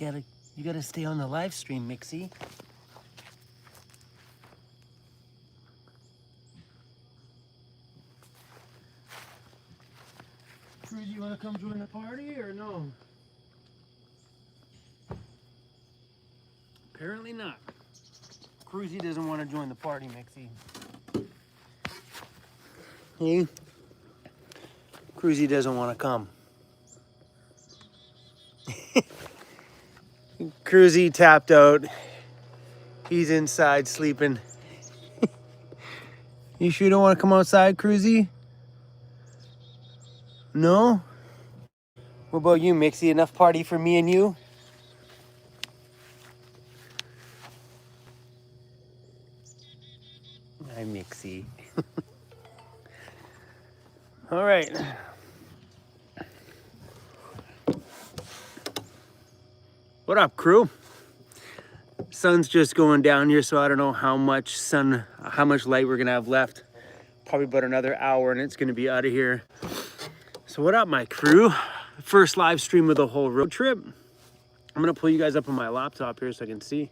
You gotta stay on the live stream, Mixie. Cruzy, you wanna come join the party or no? Apparently not. Cruzy doesn't want to join the party, Mixie. Hey? Cruzy doesn't want to come. Cruzy tapped out. He's inside sleeping. You sure you don't want to come outside, Cruzy? No? What about you, Mixie? Enough party for me and you? Hi, Mixie. All right. What up, crew? Sun's just going down here, so I don't know how much light we're gonna have left. Probably about another hour and it's gonna be out of here. So what up, my crew? First live stream of the whole road trip. I'm gonna pull you guys up on my laptop here so I can see.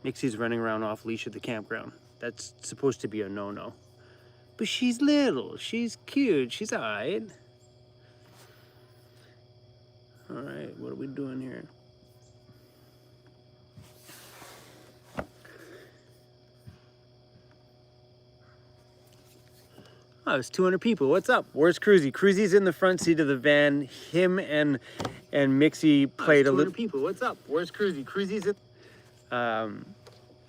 Nixie's running around off leash at the campground. That's supposed to be a no-no. But she's little, she's cute, she's all right. All right, what are we doing here? Oh, it's 200 people. What's up? Where's Cruzy? Cruzy's in the front seat of the van. Him and Mixie played a little. 200 people. What's up? Where's Cruzy? Cruzy's in.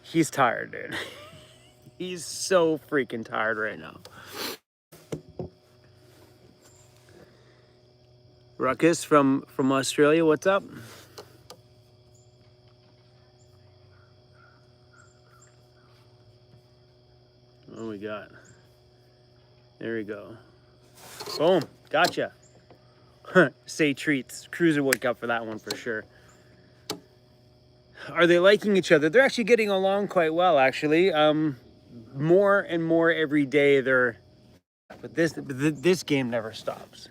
He's tired, dude. He's so freaking tired right now. Ruckus from Australia. What's up? What do we got? There we go. Boom. Gotcha. Say treats. Cruiser woke up for that one for sure. Are they liking each other? They're actually getting along quite well, actually. More and more every day they're... But this game never stops.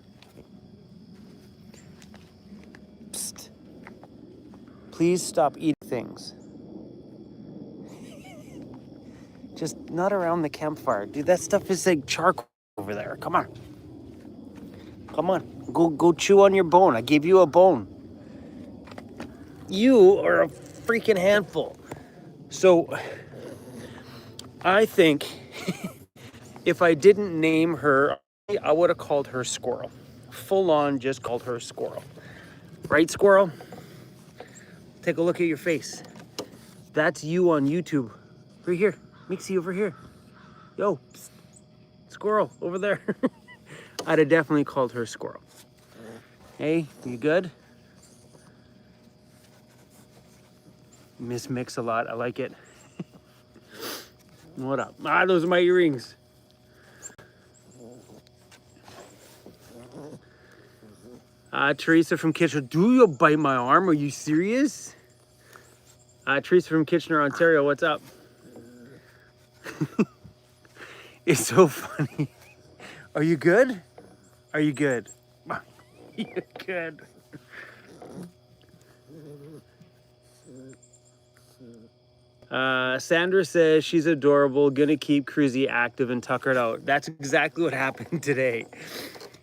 Psst. Please stop eating things. Just not around the campfire. Dude, that stuff is like charcoal over there. Come on. Come on. Go chew on your bone. I gave you a bone. You are a freaking handful. So I think if I didn't name her, I would have called her Squirrel. Full on just called her Squirrel. Right, Squirrel? Take a look at your face. That's you on YouTube. Right here. Mixie over here. Yo, psst. Squirrel over there. I'd have definitely called her Squirrel. Hey, you good? Miss Mix a lot. I like it. What up? Ah, those are my earrings. Teresa from Kitchener. Do you bite my arm? Are you serious? Teresa from Kitchener, Ontario. What's up? It's so funny. Are you good? Are you good? You're good. Sandra says she's adorable, gonna keep Cruzy active and tuckered out. That's exactly what happened today.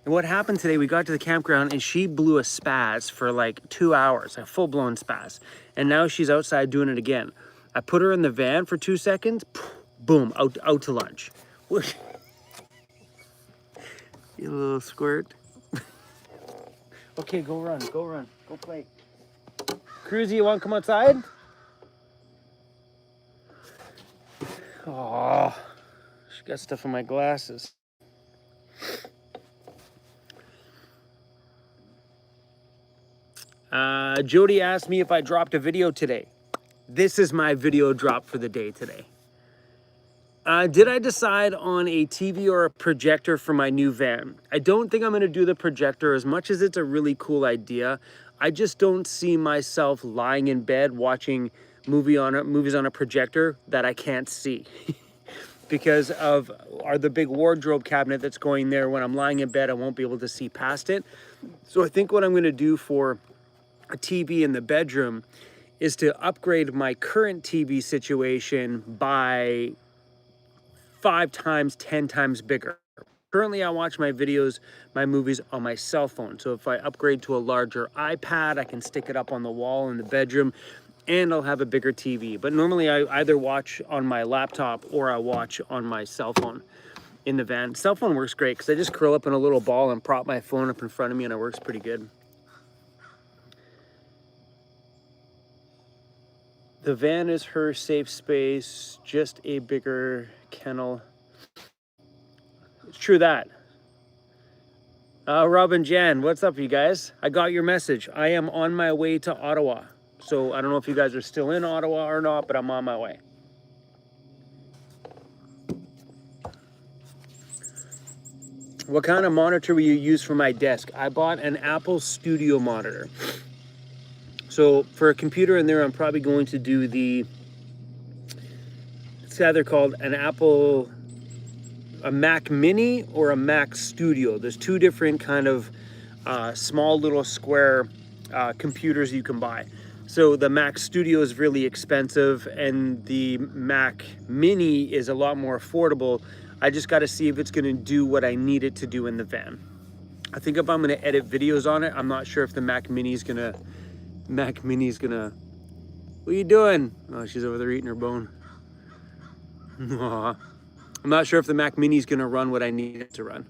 And what happened today, we got to the campground and she blew a spaz for like 2 hours, a full-blown spaz. And now she's outside doing it again. I put her in the van for 2 seconds, boom, out to lunch. You little squirt. Okay, go run, go play. Cruzy, you wanna come outside? Oh, she got stuff in my glasses. Jody asked me if I dropped a video today. This is my video drop for the day today. Did I decide on a TV or a projector for my new van? I don't think I'm going to do the projector as much as it's a really cool idea. I just don't see myself lying in bed watching movies on a projector that I can't see. because of the big wardrobe cabinet that's going there. When I'm lying in bed, I won't be able to see past it. So I think what I'm going to do for a TV in the bedroom is to upgrade my current TV situation by 5 times, 10 times bigger. Currently, I watch my videos, my movies on my cell phone. So if I upgrade to a larger iPad, I can stick it up on the wall in the bedroom and I'll have a bigger TV. But normally I either watch on my laptop or I watch on my cell phone in the van. Cell phone works great because I just curl up in a little ball and prop my phone up in front of me and it works pretty good. The van is her safe space, just a bigger kennel. It's true that. Robin Jan, what's up, you guys? I got your message. I am on my way to Ottawa. So I don't know if you guys are still in Ottawa or not, but I'm on my way. What kind of monitor will you use for my desk? I bought an Apple Studio monitor. So for a computer in there, I'm probably going to do it's either called a Mac Mini or a Mac Studio. There's two different kind of small little square computers you can buy. So the Mac Studio is really expensive and the Mac Mini is a lot more affordable. I just got to see if it's going to do what I need it to do in the van. I think if I'm going to edit videos on it, I'm not sure if the Mac Mini is going to... What are you doing? Oh, she's over there eating her bone. Aww. I'm not sure if the Mac Mini is going to run what I need it to run.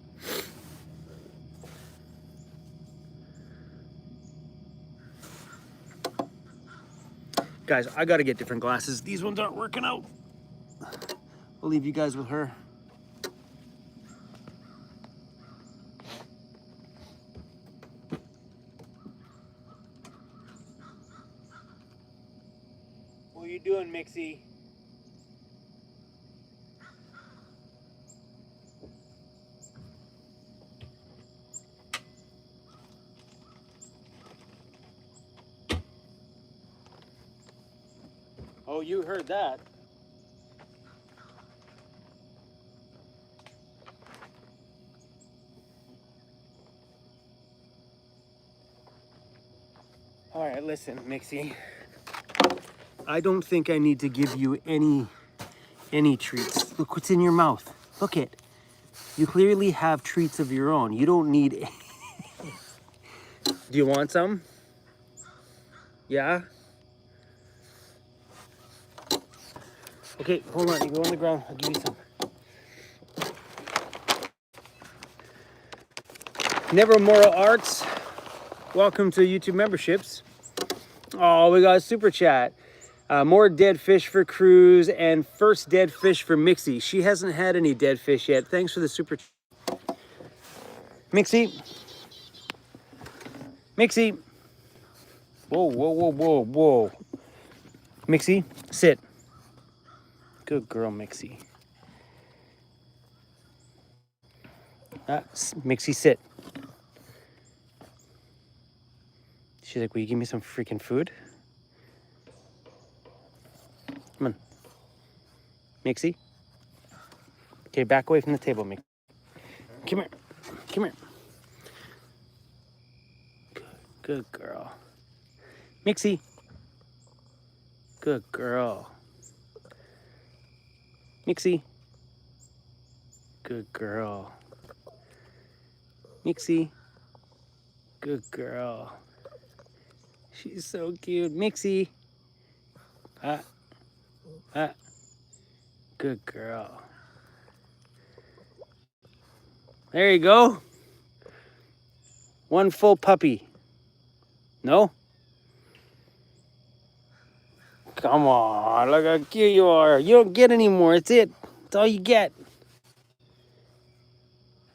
Guys, I got to get different glasses. These ones aren't working out. I'll leave you guys with her. What are you doing, Mixie? Oh, you heard that. All right, listen, Mixie. I don't think I need to give you any treats. Look what's in your mouth. Look it. You clearly have treats of your own. You don't need... Do you want some? Yeah? Okay, hold on. You go on the ground. I'll give you some. Never Moral Arts. Welcome to YouTube memberships. Oh, we got a super chat. More dead fish for Cruz and first dead fish for Mixie. She hasn't had any dead fish yet. Thanks for the super chat. Mixie. Mixie. Whoa, whoa, whoa, whoa, whoa. Mixie, sit. Good girl, Mixie. Mixie, sit. She's like, will you give me some freaking food? Come on. Mixie. Okay, back away from the table, Mixie. Come here. Come here. Good girl. Mixie. Good girl. Mixie. Good girl. Mixie. Good girl. She's so cute. Mixie. Good girl. There you go. One full puppy. No? Come on, look how cute you are. You don't get any more. It's it. It's all you get.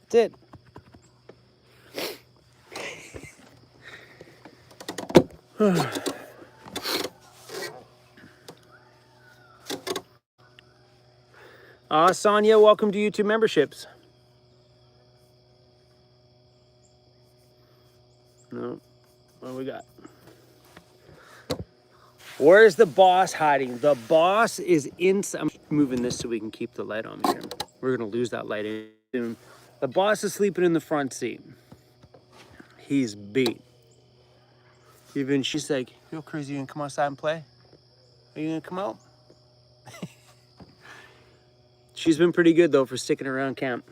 That's it. Sonia, welcome to YouTube memberships. No, what do we got? Where's the boss hiding? The boss is inside. I'm moving this so we can keep the light on here. We're gonna lose that light soon. The boss is sleeping in the front seat. He's beat. Even she's like, "You're crazy, you gonna come outside and play? Are you gonna come out?" She's been pretty good though for sticking around camp.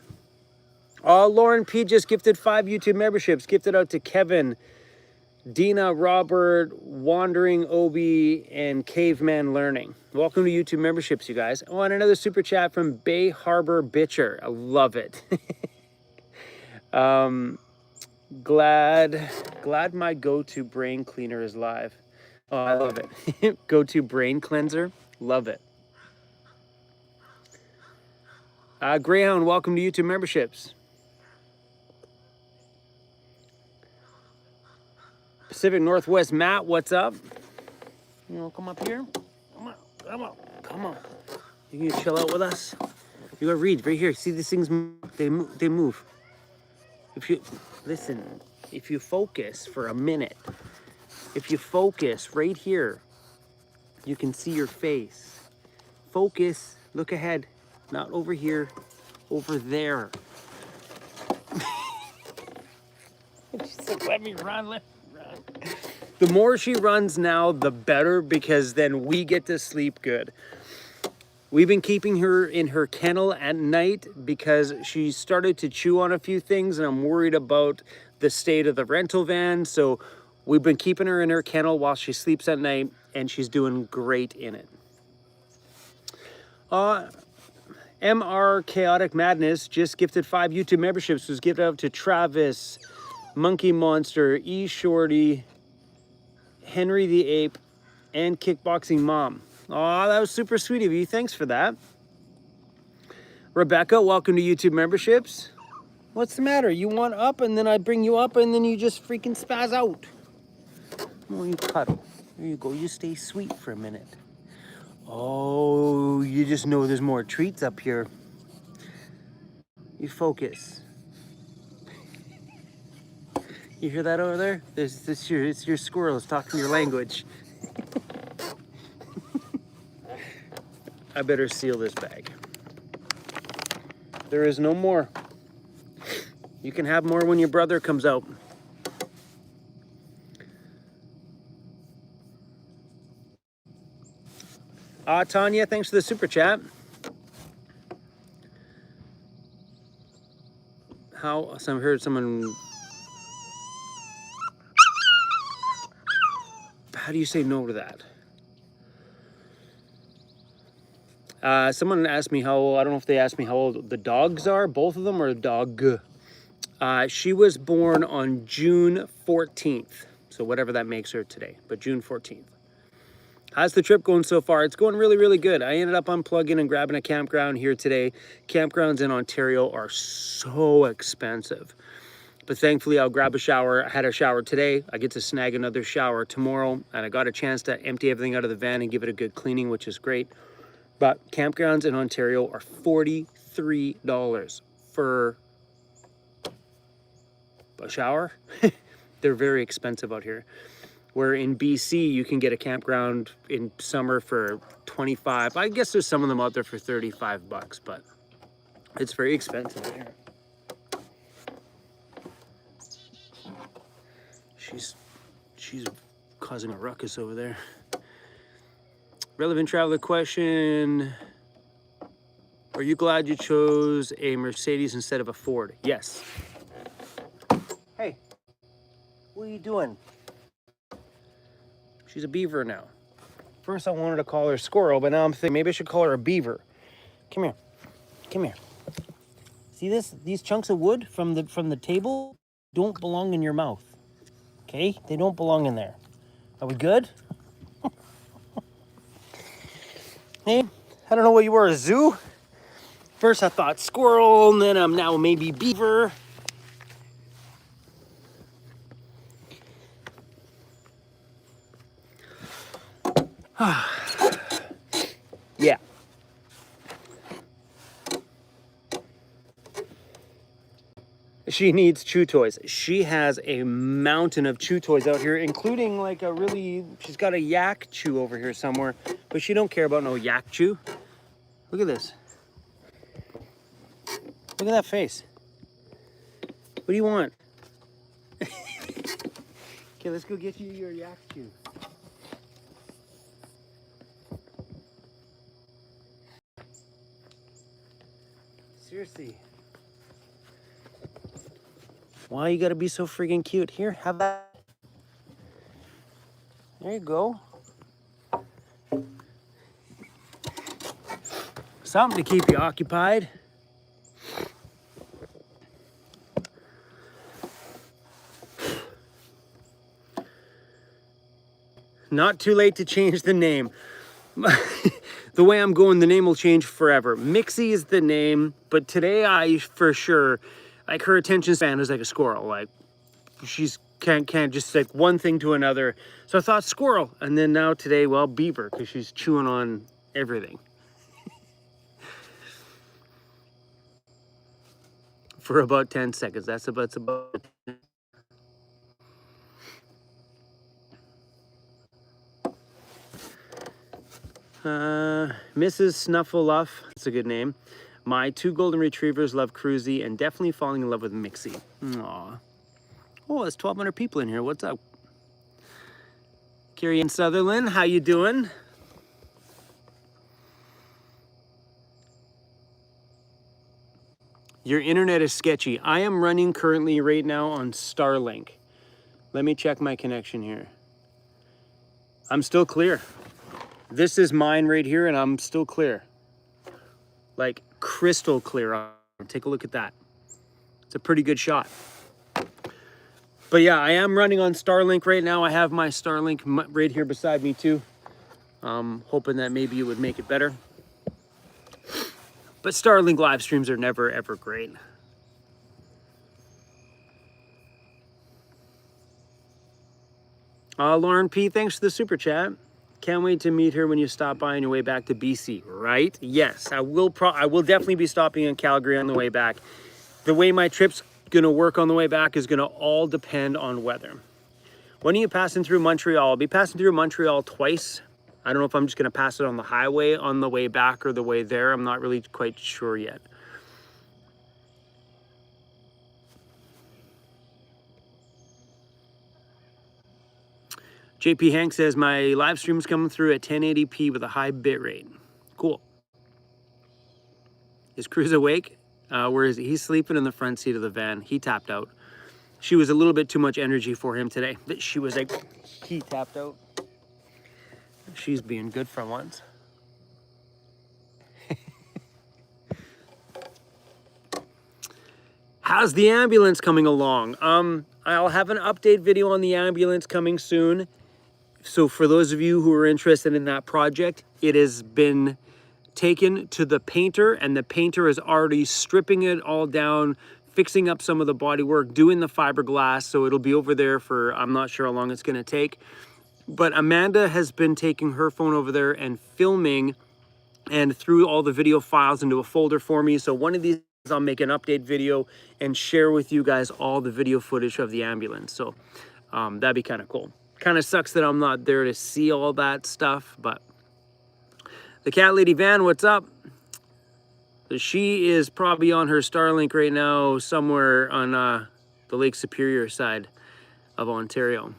Lauren P just gifted 5 YouTube memberships. Gifted out to Kevin, Dina, Robert, Wandering Obi, and Caveman Learning. Welcome to YouTube memberships, you guys. Oh, and another super chat from Bay Harbor Bitcher. I love it. Glad my go-to brain cleaner is live. Oh, I love it. Go-to brain cleanser. Love it. Greyhound, welcome to YouTube memberships. Pacific Northwest Matt, what's up? You wanna come up here? Come on. You can chill out with us? You gotta read right here. See these things, they move. If you, listen, if you focus for a minute, if you focus right here, you can see your face. Focus, look ahead, not over here, over there. She's like, let me run. The more she runs now, the better, because then we get to sleep good. We've been keeping her in her kennel at night because she started to chew on a few things, and I'm worried about the state of the rental van. So we've been keeping her in her kennel while she sleeps at night, and she's doing great in it. MR Chaotic Madness just gifted 5 YouTube memberships. Was gifted out to Travis, Monkey Monster, E Shorty, Henry the Ape, and Kickboxing Mom. Oh, that was super sweet of you. Thanks for that. Rebecca, welcome to YouTube memberships. What's the matter? You want up, and then I bring you up, and then you just freaking spaz out. Oh, you cuddle. There you go. You stay sweet for a minute. Oh, you just know there's more treats up here. You focus. You hear that over there? It's your squirrels talking your language. I better seal this bag. There is no more. You can have more when your brother comes out. Tanya, thanks for the super chat. How heard someone. How do you say no to that? Someone asked me how, I don't know if they asked me how old the dogs are, both of them, or dog. She was born on June 14th. So whatever that makes her today, but June 14th. How's the trip going so far? It's going really, really good. I ended up unplugging and grabbing a campground here today. Campgrounds in Ontario are so expensive. But thankfully, I'll grab a shower. I had a shower today. I get to snag another shower tomorrow. And I got a chance to empty everything out of the van and give it a good cleaning, which is great. But campgrounds in Ontario are $43 for a shower. They're very expensive out here. Where in BC, you can get a campground in summer for 25. I guess there's some of them out there for 35 bucks, but it's very expensive here. She's causing a ruckus over there. Relevant traveler question. Are you glad you chose a Mercedes instead of a Ford? Yes. Hey, what are you doing? She's a beaver now. First I wanted to call her squirrel, but now I'm thinking maybe I should call her a beaver. Come here. Come here. See this? These chunks of wood from the table don't belong in your mouth. Okay? They don't belong in there. Are we good? Hey, I don't know what you were, a zoo? First I thought squirrel, and then I'm now maybe beaver. Yeah. She needs chew toys. She has a mountain of chew toys out here, including like a really, she's got a yak chew over here somewhere, but she don't care about no yak chew. Look at this. Look at that face. What do you want? Okay, let's go get you your yak chew. Seriously. Why you gotta be so freaking cute? Here, have that. There you go. Something to keep you occupied. Not too late to change the name. The way I'm going, the name will change forever. Mixie is the name, but today I for sure, like her attention span is like a squirrel. Like she's can't just like one thing to another. So I thought squirrel, and then now today, well, beaver, because she's chewing on everything. For about 10 seconds. That's about Mrs. Snuffleuff, that's a good name. My 2 golden retrievers love Cruzy and definitely falling in love with Mixie. Aww. Oh, there's 1,200 people in here. What's up? Carrie in Sutherland, how you doing? Your internet is sketchy. I am running currently right now on Starlink. Let me check my connection here. I'm still clear. This is mine right here, and I'm still clear. Like crystal clear. Take a look at that. It's a pretty good shot. But yeah, I am running on Starlink right now. I have my Starlink right here beside me too. Hoping that maybe it would make it better. But Starlink live streams are never, ever great. Lauren P, thanks for the super chat. Can't wait to meet her when you stop by on your way back to BC, right? Yes, I will definitely be stopping in Calgary on the way back. The way my trip's gonna work on the way back is gonna all depend on weather. When are you passing through Montreal? I'll be passing through Montreal twice. I don't know if I'm just gonna pass it on the highway on the way back or the way there. I'm not really quite sure yet. JP Hank says, my live stream's coming through at 1080p with a high bit rate. Cool. Is Cruz awake? Where is he? He's sleeping in the front seat of the van. He tapped out. She was a little bit too much energy for him today. She was like, he tapped out. She's being good for once. How's the ambulance coming along? I'll have an update video on the ambulance coming soon. So for those of you who are interested in that project, it has been taken to the painter, and the painter is already stripping it all down, fixing up some of the bodywork, doing the fiberglass. So it'll be over there for, I'm not sure how long it's going to take. But Amanda has been taking her phone over there and filming and threw all the video files into a folder for me. So one of these, I'll make an update video and share with you guys all the video footage of the ambulance. So that'd be kind of cool. Kind of sucks that I'm not there to see all that stuff, but the cat lady Van, what's up? She is probably on her Starlink right now somewhere on the Lake Superior side of Ontario.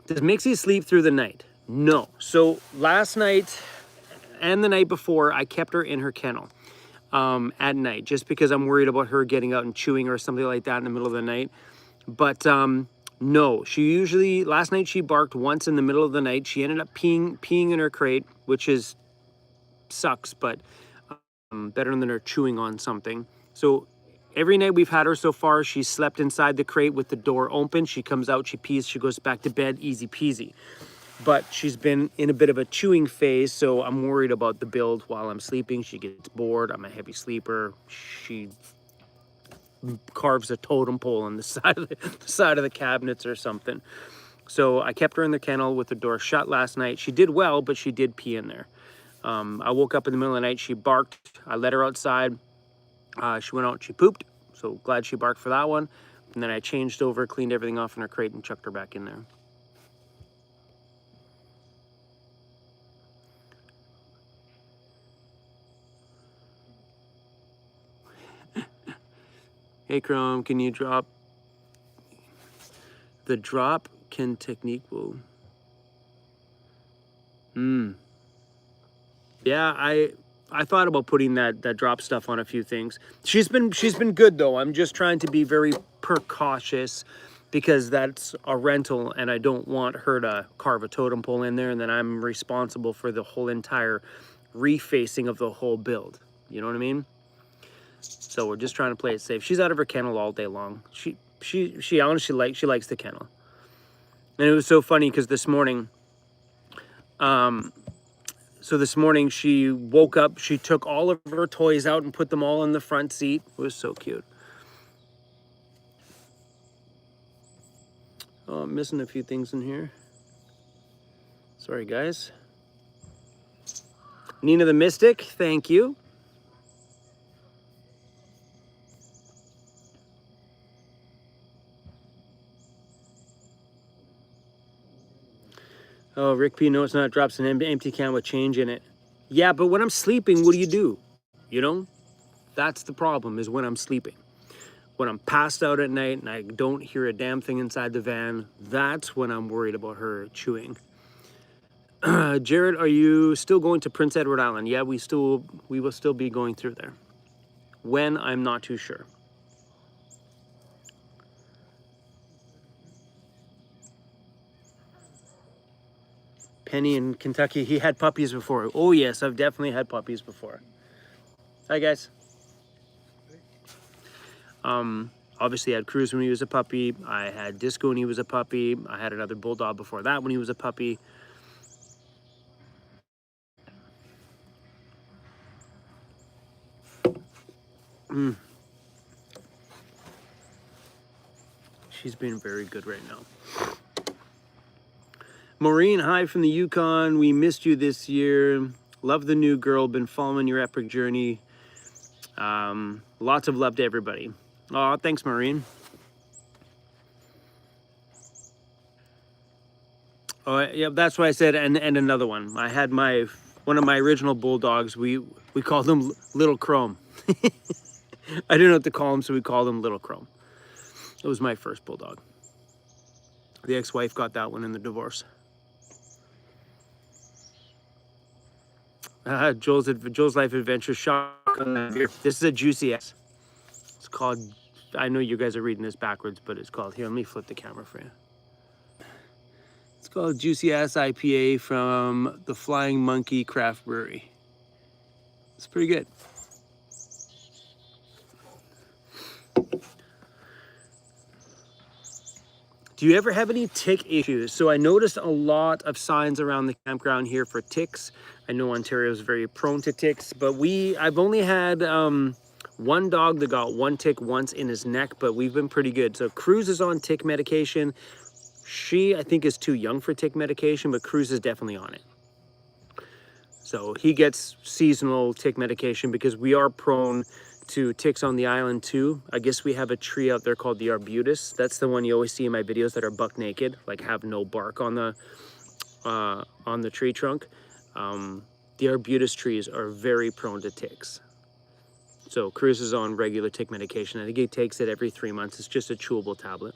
Does Mixie sleep through the night? No. So last night and the night before, I kept her in her kennel at night, just because I'm worried about her getting out and chewing or something like that in the middle of the night. But no, she usually, last night she barked once in the middle of the night. She ended up peeing in her crate, which is sucks, but better than her chewing on something. So every night we've had her so far, she slept inside the crate with the door open. She comes out, she pees, she goes back to bed, easy peasy. But she's been in a bit of a chewing phase, so I'm worried about the build while I'm sleeping. She gets bored. I'm a heavy sleeper. She carves a totem pole on the side of the cabinets or something. So I kept her in the kennel with the door shut last night. She did well, but she did pee in there. I woke up in the middle of the night. She barked. I let her outside. She went out and she pooped, so glad she barked for that one. And then I changed over, cleaned everything off in her crate, and chucked her back in there. Hey Chrome, can you drop the drop can technique will? Yeah, I thought about putting that drop stuff on a few things. She's been good though. I'm just trying to be very precautious because that's a rental and I don't want her to carve a totem pole in there and then I'm responsible for the whole entire refacing of the whole build. You know what I mean? So we're just trying to play it safe. She's out of her kennel all day long. She honestly likes the kennel. And it was so funny because this morning, she woke up, she took all of her toys out and put them all in the front seat. It was so cute. Oh, I'm missing a few things in here. Sorry, guys. Nina the Mystic, thank you. Oh, Rick P, no, it's not. Drops an empty can with change in it. Yeah, but when I'm sleeping, what do? You know? That's the problem, is when I'm sleeping. When I'm passed out at night and I don't hear a damn thing inside the van, that's when I'm worried about her chewing. Jared, are you still going to Prince Edward Island? Yeah, we will still be going through there. When, I'm not too sure. Penny in Kentucky, he had puppies before. Oh yes, I've definitely had puppies before. Hi guys. Obviously I had Cruz when he was a puppy. I had Disco when he was a puppy. I had another bulldog before that when he was a puppy. She's been very good right now. Maureen, hi from the Yukon. We missed you this year. Love the new girl. Been following your epic journey. Lots of love to everybody. Oh, thanks, Maureen. Oh, yeah, that's why I said, and another one. I had one of my original bulldogs. We called him Little Chrome. I didn't know what to call him, so we called him Little Chrome. It was my first bulldog. The ex-wife got that one in the divorce. Joel's Life Adventure Shotgun. This is a Juicy S. It's called, I know you guys are reading this backwards, but it's called, here, let me flip the camera for you. It's called Juicy Ass IPA from the Flying Monkey Craft Brewery. It's pretty good. Do you ever have any tick issues? So I noticed a lot of signs around the campground here for ticks. I know Ontario is very prone to ticks, but I've only had one dog that got one tick once in his neck, but we've been pretty good. So Cruz is on tick medication. She, I think, is too young for tick medication, but Cruz is definitely on it. So he gets seasonal tick medication because we are prone to ticks on the island too. I guess we have a tree out there called the arbutus. That's the one you always see in my videos that are buck naked, like have no bark on the tree trunk. The arbutus trees are very prone to ticks. So Cruz is on regular tick medication. I think he takes it every 3 months. It's just a chewable tablet.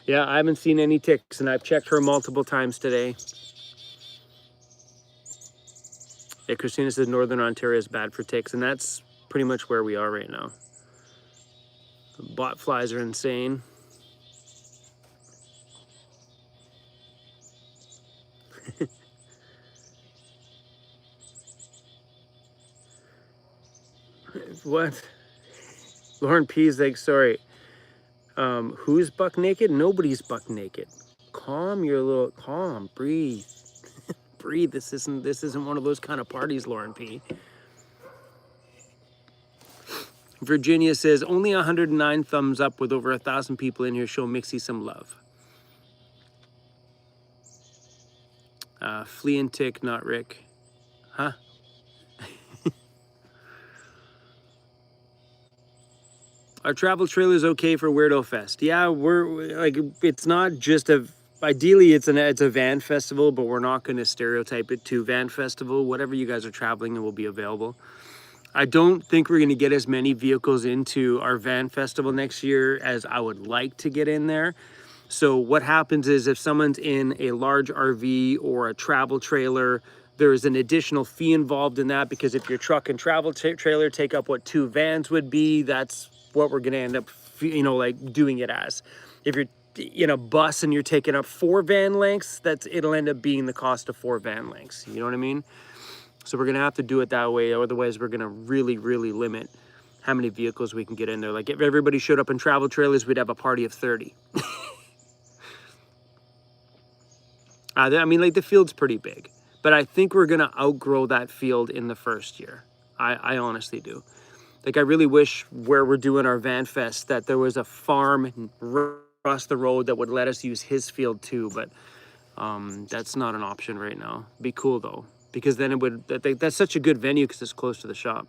Yeah, I haven't seen any ticks, and I've checked her multiple times today. Yeah, Christina says Northern Ontario is bad for ticks, and that's pretty much where we are right now. The bot flies are insane. What? Lauren P's like, sorry. Who's buck naked? Nobody's buck naked. Calm breathe. Breathe. This isn't one of those kind of parties, Lauren P. Virginia says only 109 thumbs up with over 1,000 people in here. Show Mixie some love. Flea and Tick, not Rick. Huh? Our travel trailer is okay for Weirdo Fest. Yeah, we're like, it's not just a, ideally it's a van festival, but we're not going to stereotype it to van festival. Whatever you guys are traveling, it will be available. I don't think we're going to get as many vehicles into our van festival next year as I would like to get in there. So what happens is if someone's in a large RV or a travel trailer, there's an additional fee involved in that, because if your truck and travel trailer take up what 2 vans would be, that's what we're going to end up, you know, like doing it as. If you're in a bus and you're taking up 4 van lengths, it'll end up being the cost of 4 van lengths. You know what I mean? So we're going to have to do it that way. Otherwise, we're going to really, really limit how many vehicles we can get in there. Like if everybody showed up in travel trailers, we'd have a party of 30. I mean, like the field's pretty big, but I think we're going to outgrow that field in the first year. I honestly do. Like, I really wish where we're doing our Van Fest that there was a farm across the road that would let us use his field too, but that's not an option right now. Be cool though, because then it would, that's such a good venue because it's close to the shop.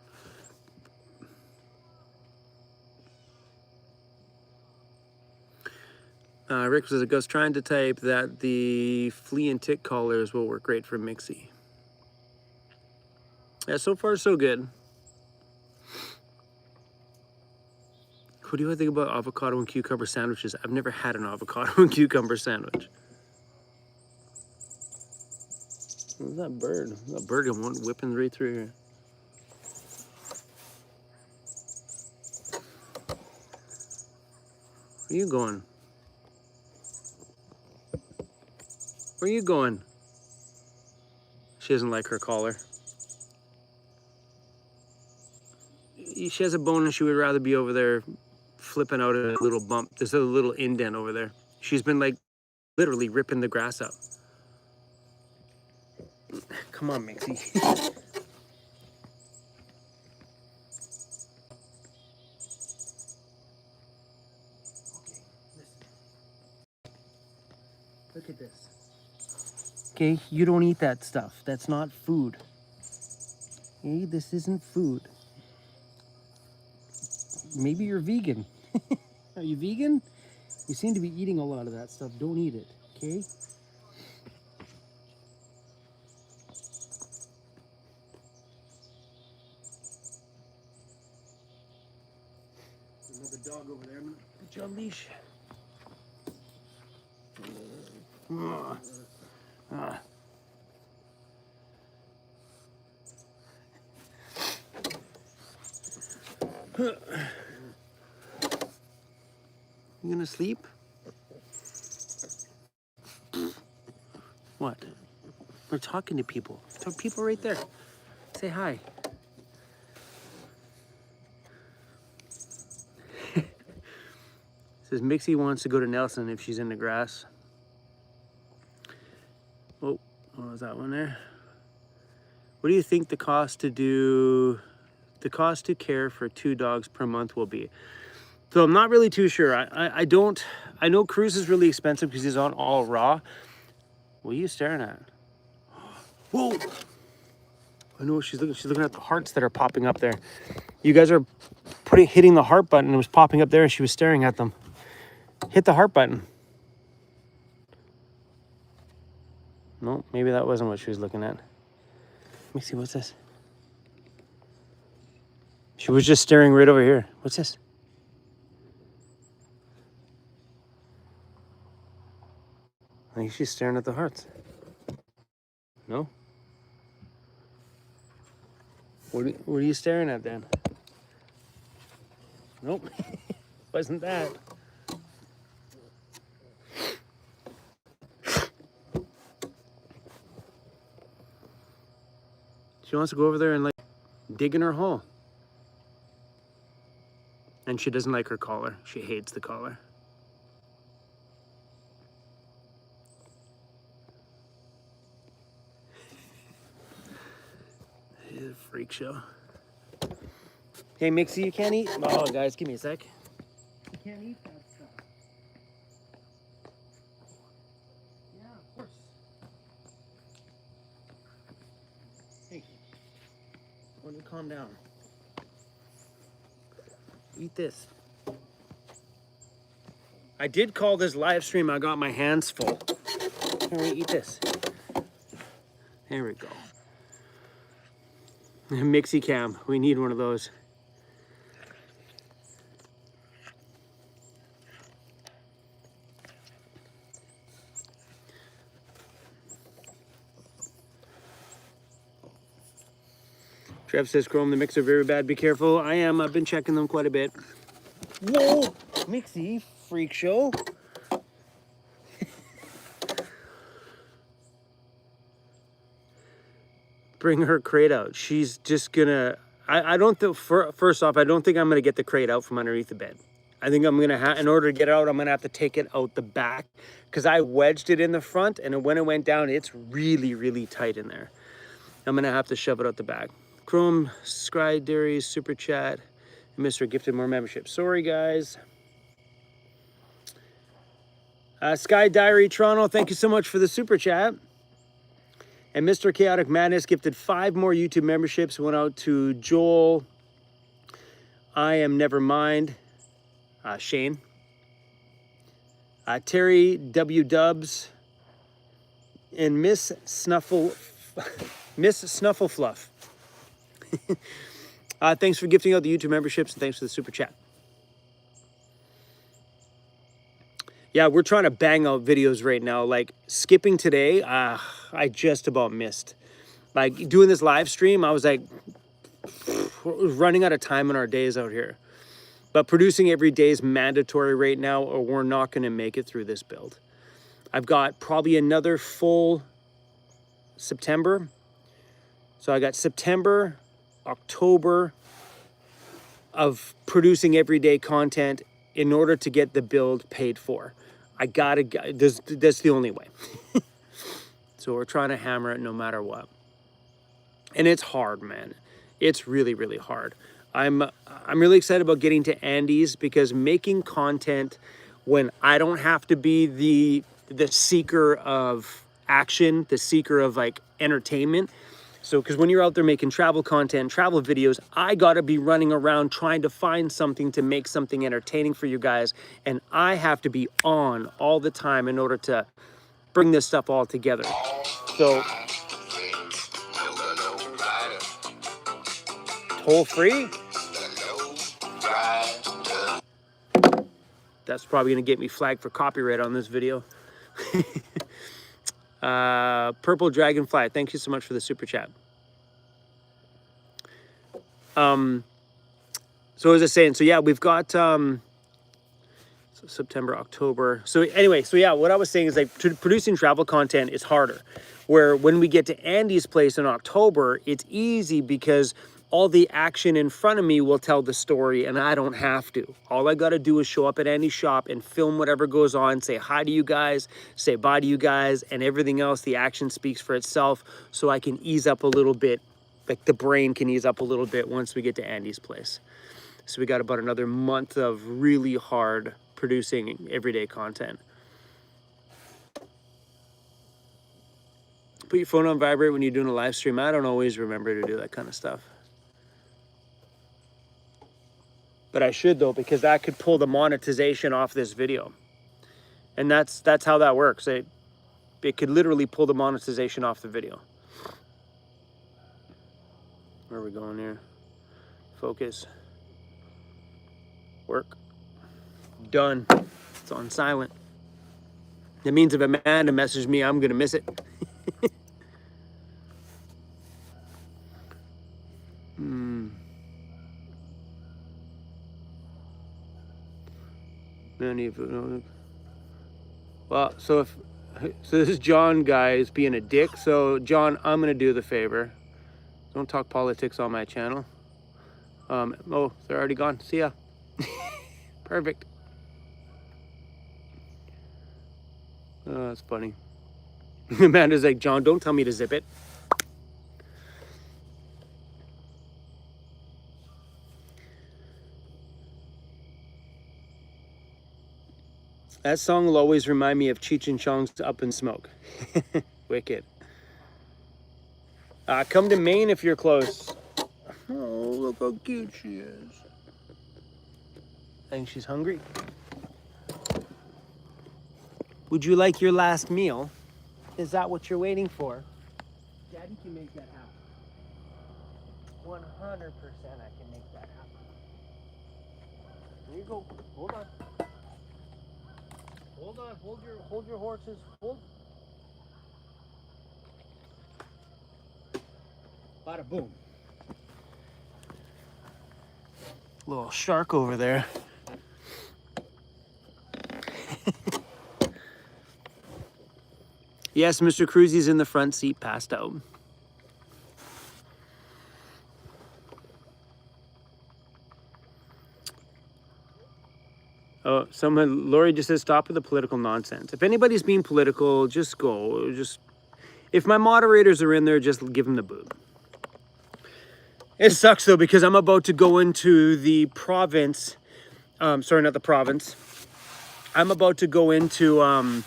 Rick says, I was trying to type that the flea and tick collars will work great for Mixie. Yeah, so far so good. What do you think about avocado and cucumber sandwiches? I've never had an avocado and cucumber sandwich. What's that bird? That bird whipping right through here. Where are you going? Where are you going? She doesn't like her collar. She has a bone and she would rather be over there flipping out a little bump. There's a little indent over there. She's been like literally ripping the grass up. Come on, Mixie. Look at this. Okay, you don't eat that stuff. That's not food. Okay, this isn't food. Maybe you're vegan. Are you vegan? You seem to be eating a lot of that stuff. Don't eat it, okay? Another dog over there. I'm gonna put you on leash. You gonna sleep? What? We're talking to people. Talk people right there. Say hi. Says Mixie wants to go to Nelson if she's in the grass. Oh, what was that one there? What do you think the cost to care for 2 dogs per month will be? So I'm not really too sure. I know Cruz is really expensive because he's on all raw. What are you staring at? Whoa! I know what she's looking. She's looking at the hearts that are popping up there. You guys are hitting the heart button. It was popping up there and she was staring at them. Hit the heart button. No, maybe that wasn't what she was looking at. Let me see, what's this? She was just staring right over here. What's this? I think she's staring at the hearts. No? What are you staring at then? Nope. Wasn't that. She wants to go over there and like dig in her hole. And she doesn't like her collar. She hates the collar. It's a freak show. Hey, Mixie, you can't eat. Oh, guys, give me a sec. You can't eat that stuff. Yeah, of course. calm down. Eat this. I did call this live stream. I got my hands full. Here, we eat this. There we go. Mixie cam. We need one of those. Trev says, Chrome, the mixer very bad. Be careful. I am. I've been checking them quite a bit. Whoa! Mixie, freak show. Bring her crate out. She's just gonna... I don't think... First off, I don't think I'm gonna get the crate out from underneath the bed. I think I'm gonna have... In order to get it out, I'm gonna have to take it out the back. Because I wedged it in the front, and when it went down, it's really, really tight in there. I'm gonna have to shove it out the back. Chrome, Sky Dairies, Super Chat, and Mr. Gifted more membership. Sorry, guys. Sky Diary Toronto, thank you so much for the Super Chat. And Mr. Chaotic Madness gifted 5 more YouTube memberships. Went out to Joel, I Am Nevermind, Shane, Terry W. Dubs, and Miss Snufflefluff. Thanks for gifting out the YouTube memberships, and thanks for the Super Chat. Yeah, we're trying to bang out videos right now. Like, skipping today, I just about missed. Like, doing this live stream, I was like, running out of time in our days out here. But producing every day is mandatory right now, or we're not going to make it through this build. I've got probably another full September. So I got September, October of producing everyday content in order to get the build paid for. That's the only way. So we're trying to hammer it no matter what. And it's hard, man. It's really, really hard. I'm really excited about getting to Andy's, because making content when I don't have to be the seeker of action, the seeker of like entertainment. So, because when you're out there making travel content, travel videos, I got to be running around trying to find something to make something entertaining for you guys. And I have to be on all the time in order to bring this stuff all together. So, toll free? That's probably going to get me flagged for copyright on this video. Purple Dragonfly, thank you so much for the Super Chat. So as I was saying, so yeah, we've got so September, October. So anyway, so yeah, what I was saying is like producing travel content is harder. Where when we get to Andy's place in October, it's easy because all the action in front of me will tell the story and I don't have to. All I got to do is show up at Andy's shop and film whatever goes on, say hi to you guys, say bye to you guys, and everything else, the action speaks for itself, so I can ease up a little bit, like the brain can ease up a little bit once we get to Andy's place. So we got about another month of really hard producing everyday content. Put your phone on vibrate when you're doing a live stream. I don't always remember to do that kind of stuff. But I should though, because that could pull the monetization off this video. And that's how that works. It could literally pull the monetization off the video. Where are we going here? Focus. Work. Done. It's on silent. That means if Amanda messages me, I'm gonna miss it. Well, so this is John, guys, being a dick. So John, I'm gonna do the favor. Don't talk politics on my channel. Oh, they're already gone. See ya. Perfect. Oh, that's funny. Amanda's like, John, don't tell me to zip it. That song will always remind me of Cheech and Chong's Up in Smoke. Wicked. Come to Maine if you're close. Oh, look how cute she is. I think she's hungry. Would you like your last meal? Is that what you're waiting for? Daddy can make that happen. 100% I can make that happen. Here you go. Hold on. Hold on. Hold your horses. Hold. Bada boom. Little shark over there. Yes, Mr. Cruzy's in the front seat, passed out. Oh, Lori just says, stop with the political nonsense. If anybody's being political, just go. If my moderators are in there, just give them the boot. It sucks though, because I'm about to go into the province. Sorry, not the province. I'm about to go into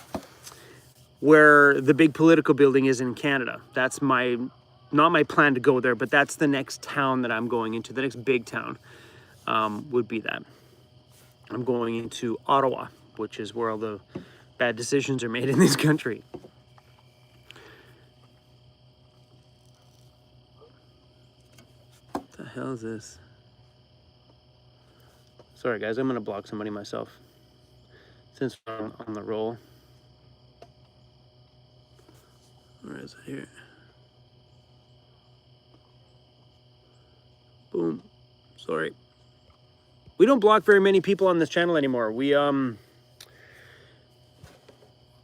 where the big political building is in Canada. That's not my plan to go there, but that's the next town that I'm going into. The next big town would be that. I'm going into Ottawa, which is where all the bad decisions are made in this country. What the hell is this? Sorry guys, I'm gonna block somebody myself since we're on the roll. Where is it here? Boom. Sorry. We don't block very many people on this channel anymore.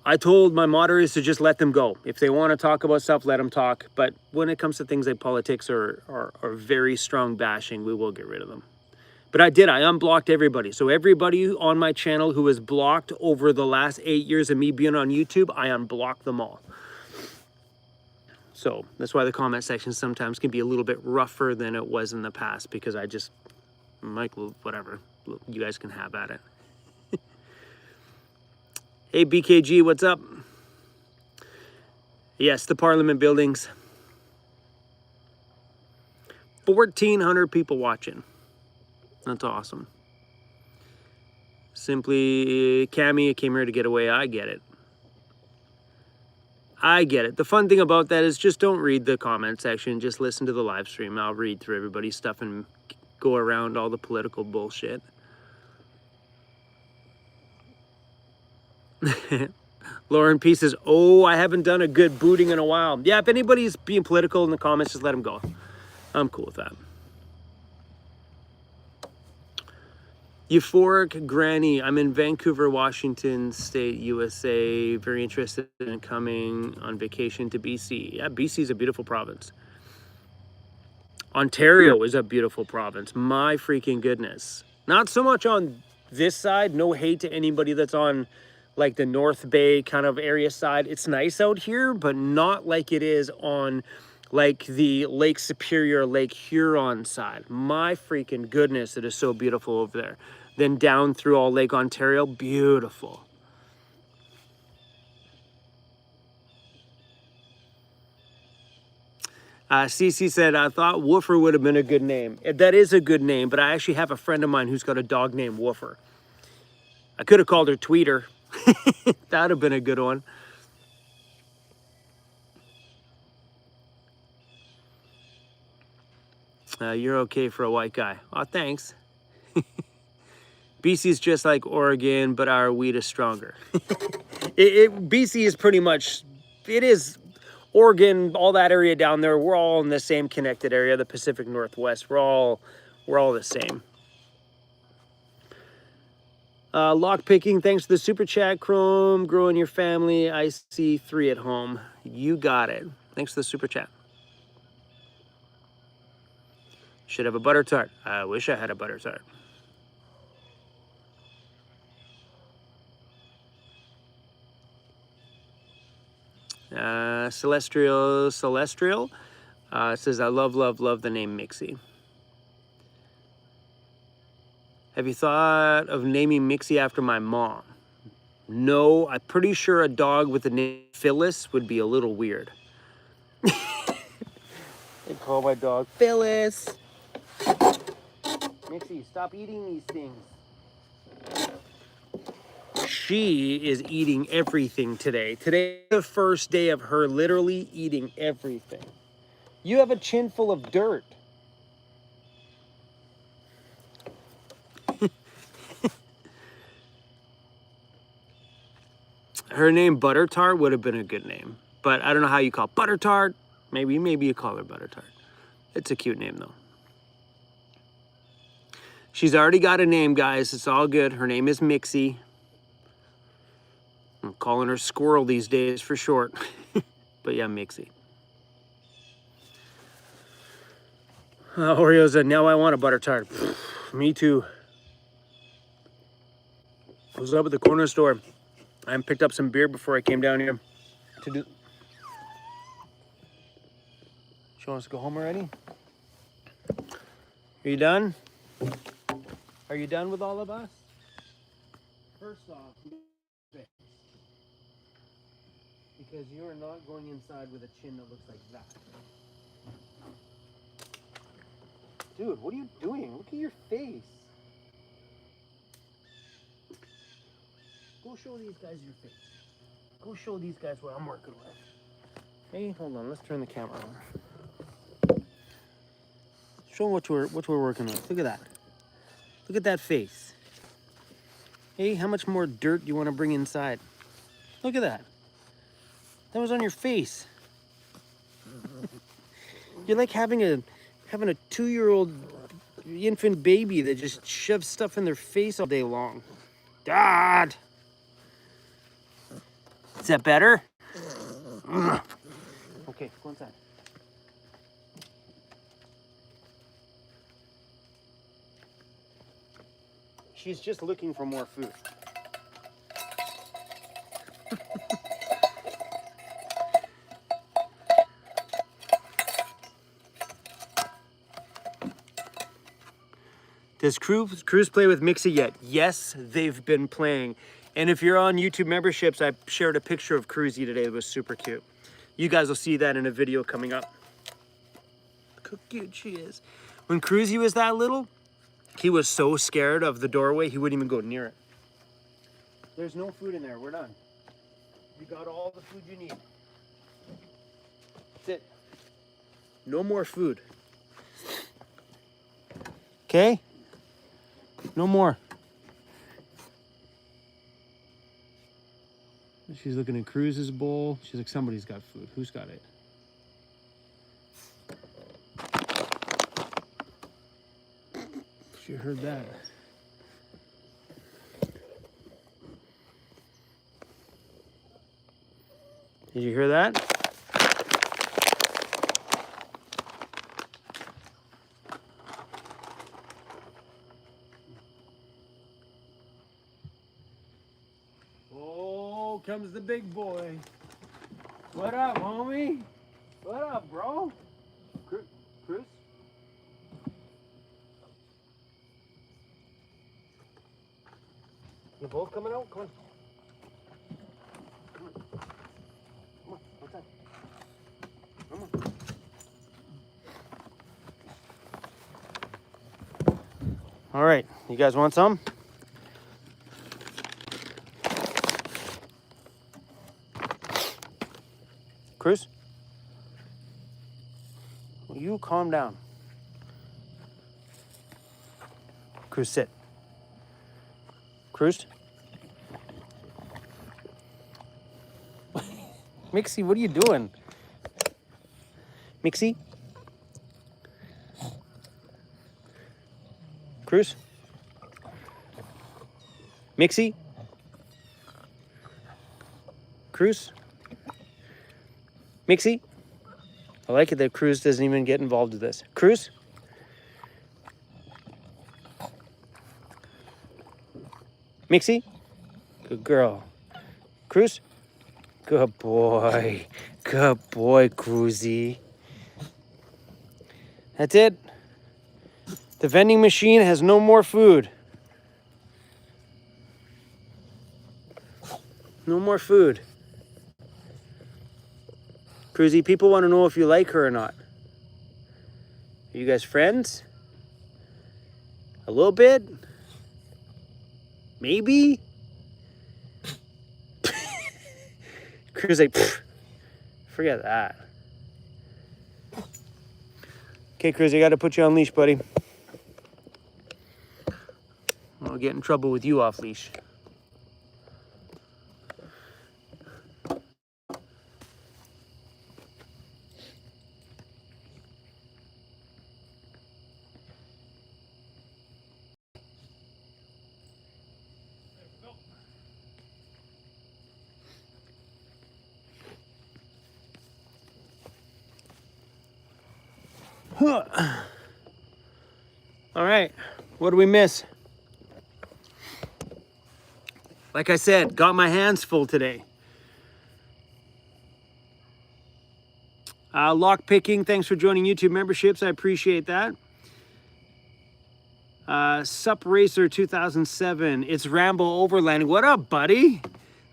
I told my moderators to just let them go. If they want to talk about stuff, let them talk. But when it comes to things like politics or very strong bashing, we will get rid of them. But I unblocked everybody. So everybody on my channel who was blocked over the last 8 years of me being on YouTube, I unblocked them all. So that's why the comment section sometimes can be a little bit rougher than it was in the past, because Michael, whatever, you guys can have at it. Hey, BKG, what's up? Yes, the Parliament buildings. 1,400 people watching. That's awesome. Simply, Cammy, I came here to get away. I get it. I get it. The fun thing about that is just don't read the comment section. Just listen to the live stream. I'll read through everybody's stuff and go around all the political bullshit. Lauren P says, oh, I haven't done a good booting in a while. Yeah, if anybody's being political in the comments, just let them go. I'm cool with that. Euphoric Granny, I'm in Vancouver, Washington State, USA. Very interested in coming on vacation to BC. Yeah, BC is a beautiful province. Ontario is a beautiful province. My freaking goodness. Not so much on this side. No hate to anybody that's on like the North Bay kind of area side. It's nice out here, but not like it is on like the Lake Superior, Lake Huron side. My freaking goodness, it is so beautiful over there. Then down through all Lake Ontario, beautiful. Cece said, I thought Woofer would have been a good name. That is a good name, but I actually have a friend of mine who's got a dog named Woofer. I could have called her Tweeter. That would have been a good one. You're okay for a white guy. Oh, thanks. BC is just like Oregon, but our weed is stronger. BC is pretty much, it is Oregon, all that area down there. We're all in the same connected area, the Pacific Northwest. We're all the same. Lock picking, thanks for the super chat, Chrome. Growing your family. I see 3 at home. You got it. Thanks for the super chat. Should have a butter tart. I wish I had a butter tart. Celestial says, I love the name Mixie. Have you thought of naming Mixie after my mom? No, I'm pretty sure a dog with the name Phyllis would be a little weird. They call my dog Phyllis. Mixie, stop eating these things. She is eating everything today. Today is the first day of her literally eating everything. You have a chin full of dirt. Her name Butter Tart would have been a good name, but I don't know how you call it. Butter Tart. Maybe you call her Butter Tart. It's a cute name though. She's already got a name, guys. It's all good. Her name is Mixie. I'm calling her Squirrel these days for short. But yeah, Mixie. Oreos said, now I want a Butter Tart. Me too. I was up at the corner store. I picked up some beer before I came down here to do. She wants to go home already? Are you done? Are you done with all of us? First off, because you are not going inside with a chin that looks like that. Dude, what are you doing? Look at your face. Go show these guys your face. Go show these guys what I'm working with. Hey, hold on. Let's turn the camera on. Show them what we're working with. Look at that. Look at that face. Hey, how much more dirt do you want to bring inside? Look at that. That was on your face. You're like having a 2-year-old infant baby that just shoves stuff in their face all day long. Dad! Is that better? Okay, go inside. She's just looking for more food. Does Cruz play with Mixie yet? Yes, they've been playing. And if you're on YouTube memberships, I shared a picture of Cruzy today that was super cute. You guys will see that in a video coming up. Look how cute she is. When Cruzy was that little, he was so scared of the doorway, he wouldn't even go near it. There's no food in there. We're done. You got all the food you need. That's it. No more food. Okay? No more. She's looking at Cruz's bowl. She's like, somebody's got food. Who's got it? She heard that. Did you hear that? Oh, comes the big boy. What up, homie? What up, bro? Cruz? You both coming out? Come on. Come on. Come on. Outside. Come on. All right. You guys want some? Cruz? Will you calm down? Cruz, sit. Cruz? Mixie, what are you doing? Mixie? Cruz? Mixie? Cruz? Mixie? I like it that Cruz doesn't even get involved with this. Cruz? Mixie? Good girl. Cruz? Good boy. Good boy, Cruzy. That's it. The vending machine has no more food. No more food. Cruzy, people want to know if you like her or not. Are you guys friends? A little bit? Maybe? Crew's like, forget that. Okay, Cruz, I got to put you on leash, buddy. I'll get in trouble with you off leash. All right, what do we miss? Like I said, got my hands full today. Lock picking, thanks for joining YouTube memberships. I appreciate that. Sup Racer 2007. It's Rambo Overlanding. What up, buddy?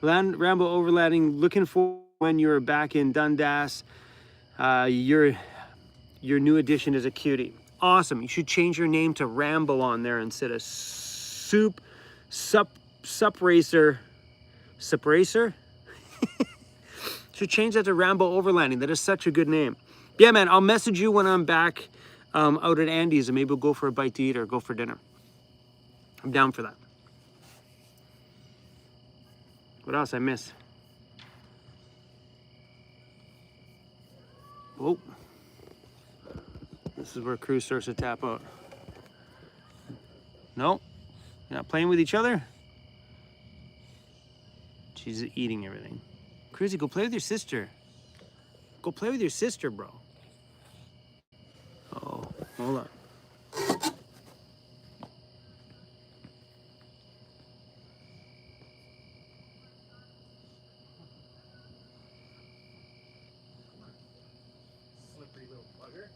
Rambo Overlanding. Looking for when you're back in Dundas. Your new addition is a cutie. Awesome. You should change your name to Rambo on there instead of Sup Racer. Sup Racer? Should change that to Rambo Overlanding. That is such a good name. Yeah, man, I'll message you when I'm back out at Andy's and maybe we'll go for a bite to eat or go for dinner. I'm down for that. What else I miss? Oh, this is where Cruz starts to tap out. No, you're not playing with each other? She's eating everything. Cruzy, go play with your sister. Go play with your sister, bro. Oh, hold on. Slippery little bugger.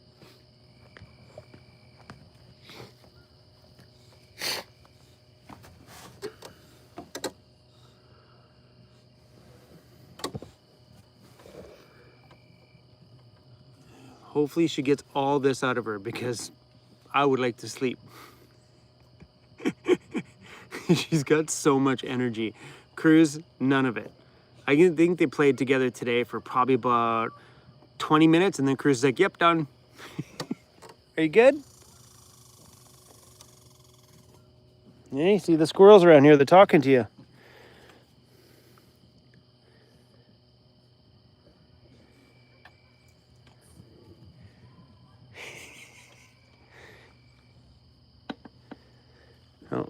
Hopefully she gets all this out of her because I would like to sleep. She's got so much energy. Cruz, none of it. I think they played together today for probably about 20 minutes and then Cruz is like, yep, done. Are you good? Yeah, you see the squirrels around here, they're talking to you. Oh.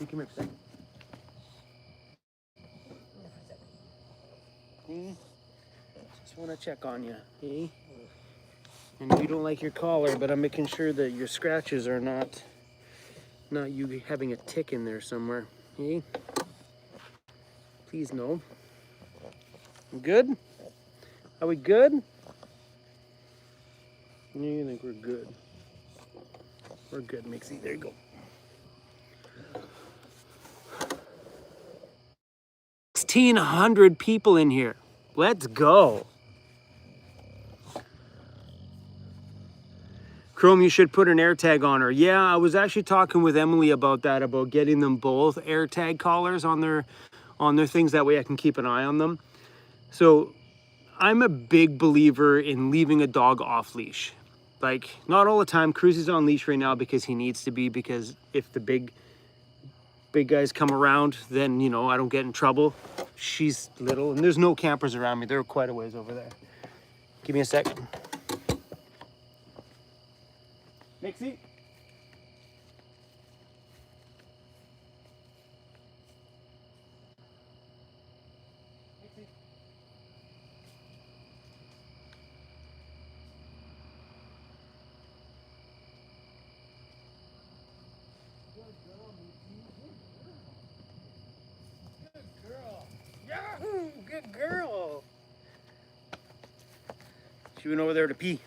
Come here for a second. Hey, just want to check on you. Hey, and you don't like your collar, but I'm making sure that your scratches are not you having a tick in there somewhere. Hey, please no. Good? Are we good? You think we're good? We're good, Mixie. There you go. 1,600 people in here. Let's go. Chrome, you should put an AirTag on her. Yeah, I was actually talking with Emily about that, about getting them both AirTag collars on their things. That way I can keep an eye on them. So I'm a big believer in leaving a dog off leash. Like, not all the time. Cruz is on leash right now because he needs to be, because if the big guys come around, then, you know, I don't get in trouble. She's little, and there's no campers around me. They're quite a ways over there. Give me a sec. Nixie? Good girl. She went over there to pee.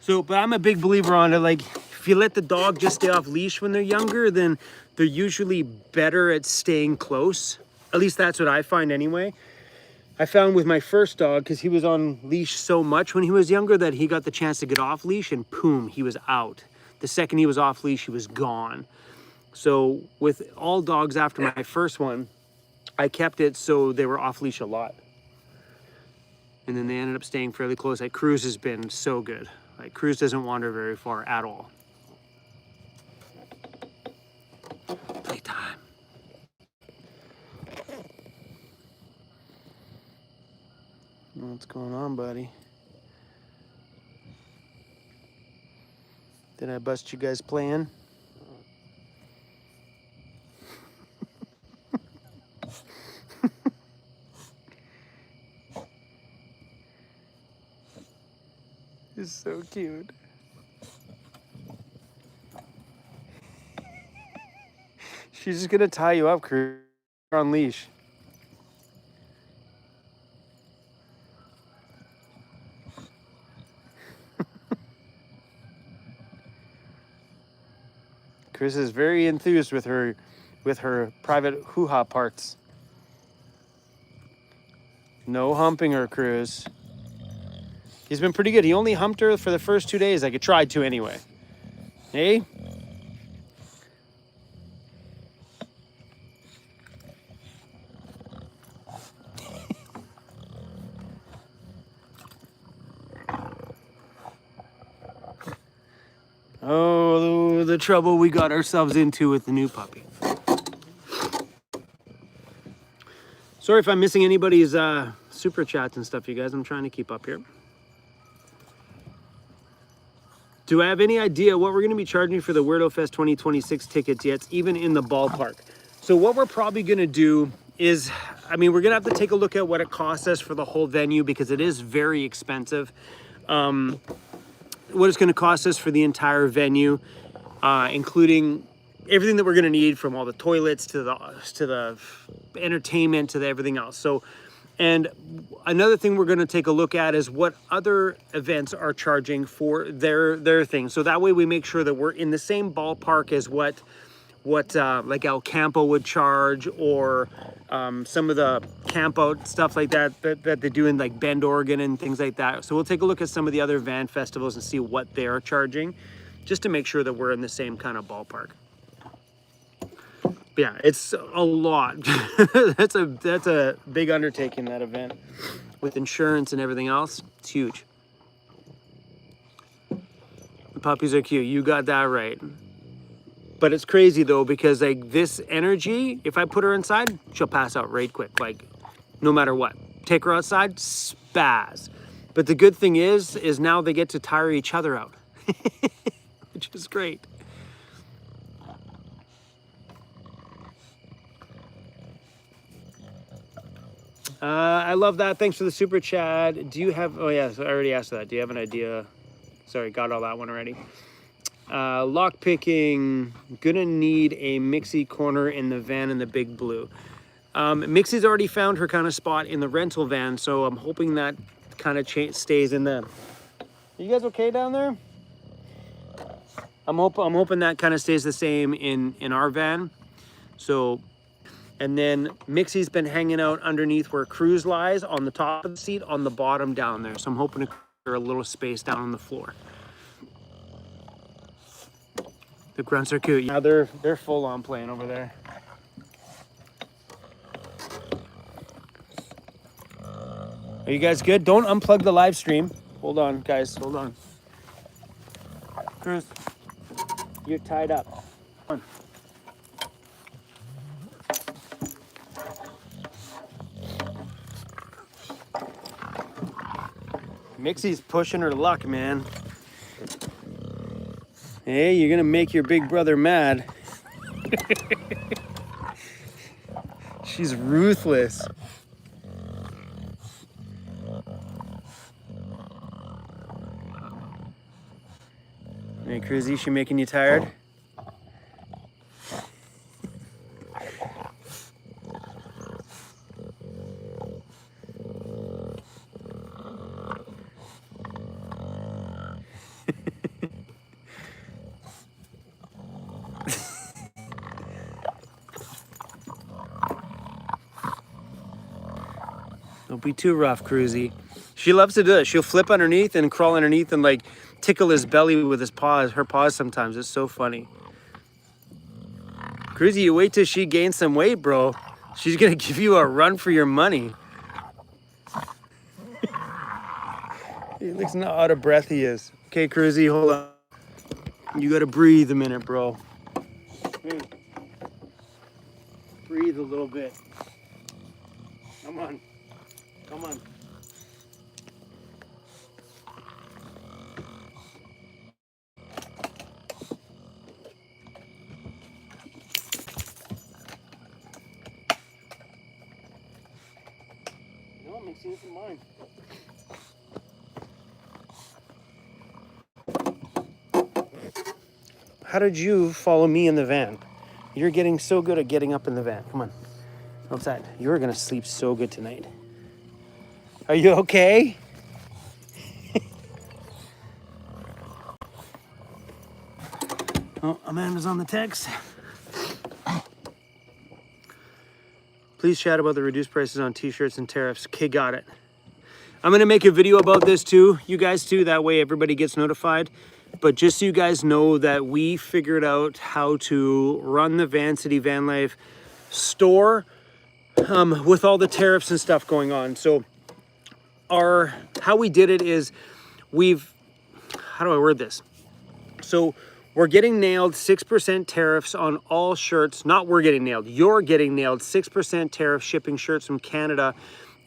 So, but I'm a big believer on it. Like, if you let the dog just stay off leash when they're younger, then they're usually better at staying close. At least that's what I find anyway. I found with my first dog, because he was on leash so much when he was younger that he got the chance to get off leash and boom, he was out. The second he was off leash, he was gone. So with all dogs after my first one, I kept it so they were off leash a lot. And then they ended up staying fairly close. Like Cruz has been so good. Like Cruz doesn't wander very far at all. Playtime. What's going on, buddy? Did I bust you guys playing? He's so cute. She's just gonna tie you up, Cruz. You're on leash. Chris is very enthused with her private hoo-ha parts. No humping her, Cruz. He's been pretty good. He only humped her for the first 2 days. Like, I tried to anyway. Hey? Oh, the trouble we got ourselves into with the new puppy. Sorry if I'm missing anybody's super chats and stuff, you guys. I'm trying to keep up here. Do I have any idea what we're going to be charging for the Weirdo Fest 2026 tickets yet, even in the ballpark? So what we're probably going to do is, I mean, we're going to have to take a look at what it costs us for the whole venue because it is very expensive. What it's going to cost us for the entire venue, including everything that we're going to need, from all the toilets to the entertainment to the everything else. So, and another thing we're going to take a look at is what other events are charging for their thing. So that way we make sure that we're in the same ballpark as what like El Campo would charge, or some of the camp out stuff like that they do in like Bend, Oregon and things like that. So we'll take a look at some of the other van festivals and see what they're charging, just to make sure that we're in the same kind of ballpark. But yeah, it's a lot. That's a big undertaking, that event, with insurance and everything else. It's huge. The puppies are cute. You got that right. But it's crazy though, because like this energy, if I put her inside, she'll pass out right quick, like no matter what. Take her outside, spaz. But the good thing is now they get to tire each other out, which is great. I love that. Thanks for the super chat. Do you have, oh yeah, so I already asked that. Do you have an idea? Sorry, got all that one already. Lock picking, gonna need a Mixie corner in the van in the big blue. Mixie's already found her kind of spot in the rental van, so I'm hoping that kind of stays in the. You guys okay down there? I'm hoping that kind of stays the same in our van. So, and then Mixie's been hanging out underneath where Cruz lies, on the top of the seat, on the bottom down there. So I'm hoping to clear a little space down on the floor. The grunts are cute. Yeah, they're full on playing over there. Are you guys good? Don't unplug the live stream. Hold on, guys. Hold on. Cruz, you're tied up. Come on. Mixie's pushing her luck, man. Hey, you're gonna make your big brother mad. She's ruthless. Hey, Cruzy, she making you tired? be too rough, Cruzy. She loves to do it. She'll flip underneath and crawl underneath and like tickle his belly with his paws, her paws sometimes. It's so funny. Cruzy, you wait till she gains some weight, bro. She's gonna give you a run for your money. He looks how out of breath he is. Okay, Cruzy, hold on. You gotta breathe a minute, bro. Breathe a little bit. Come on. Come on. No, I'm mixing it in mine. How did you follow me in the van? You're getting so good at getting up in the van. Come on. Outside. You're gonna sleep so good tonight. Are you okay? Oh, Amanda's on the text. Please chat about the reduced prices on t-shirts and tariffs. Okay, got it. I'm gonna make a video about this too, you guys too, that way everybody gets notified. But just so you guys know that we figured out how to run the Vancity Vanlife store with all the tariffs and stuff going on. So how we did it is how do I word this? So we're getting nailed 6% tariffs on all shirts. Not we're getting nailed, you're getting nailed 6% tariff shipping shirts from Canada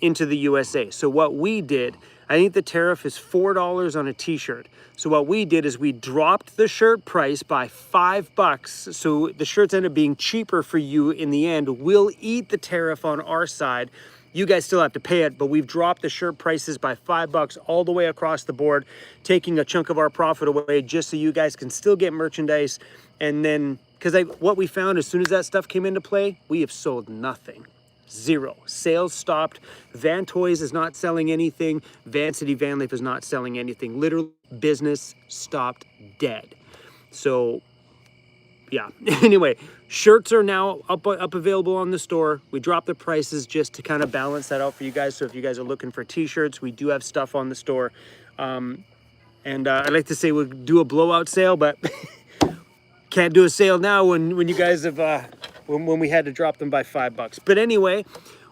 into the USA. So what we did, I think the tariff is $4 on a t-shirt. So what we did is we dropped the shirt price by $5. So the shirts end up being cheaper for you in the end. We'll eat the tariff on our side. You guys still have to pay it, but we've dropped the shirt prices by $5 all the way across the board, taking a chunk of our profit away just so you guys can still get merchandise. And then, because what we found as soon as that stuff came into play, we have sold nothing. Zero. Sales stopped. Van Toys is not selling anything. Vancity Vanlife is not selling anything. Literally, business stopped dead. So, yeah. Anyway, shirts are now up available on the store. We dropped the prices just to kind of balance that out for you guys. So if you guys are looking for t-shirts, we do have stuff on the store. And I'd like to say we'll do a blowout sale, but can't do a sale now when you guys have... when we had to drop them by $5. But anyway,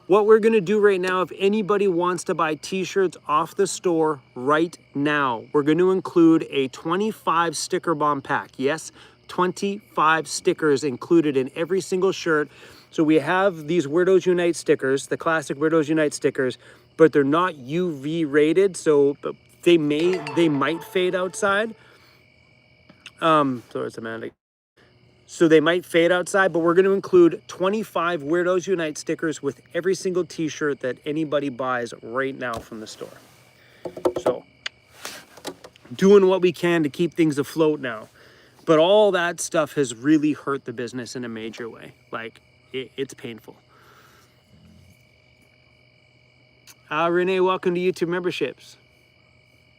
what we're gonna do right now, if anybody wants to buy t-shirts off the store right now, we're gonna include a 25 sticker bomb pack. Yes, 25 stickers included in every single shirt. So we have these Weirdos Unite stickers, the classic Weirdos Unite stickers, but they're not UV rated, so they might fade outside. So it's Amanda. So they might fade outside, but we're going to include 25 Weirdos Unite stickers with every single t-shirt that anybody buys right now from the store. So doing what we can to keep things afloat now. But all that stuff has really hurt the business in a major way. Like, it's painful. Renee, welcome to YouTube memberships.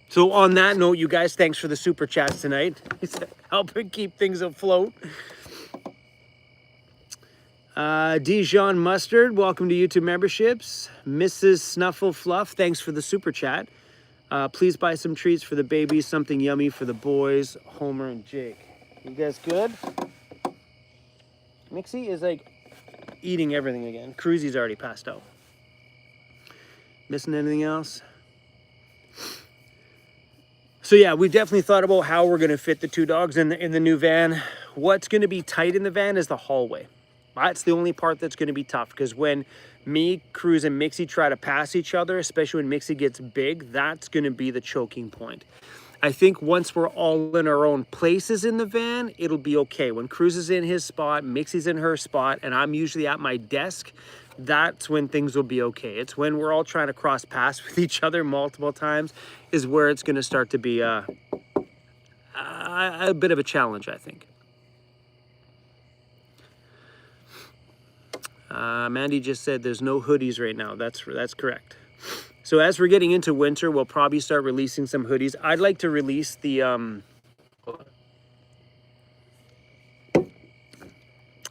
So on that note, you guys, thanks for the super chats tonight. It's helping keep things afloat. Dijon Mustard, welcome to YouTube memberships. Mrs. Snuffle Fluff, thanks for the super chat. Please buy some treats for the babies, something yummy for the boys, Homer and Jake. You guys good? Mixie is like eating everything again. Cruzy's already passed out. Missing anything else? So yeah, we definitely thought about how we're gonna fit the two dogs in the new van. What's gonna be tight in the van is the hallway. That's the only part that's gonna be tough, because when me, Cruz, and Mixie try to pass each other, especially when Mixie gets big, that's gonna be the choking point. I think once we're all in our own places in the van, it'll be okay. When Cruz is in his spot, Mixie's in her spot, and I'm usually at my desk, that's when things will be okay. It's when we're all trying to cross paths with each other multiple times is where it's gonna start to be a bit of a challenge, I think. Mandy just said there's no hoodies right now. That's correct. So as we're getting into winter, we'll probably start releasing some hoodies. I'd like to release the... I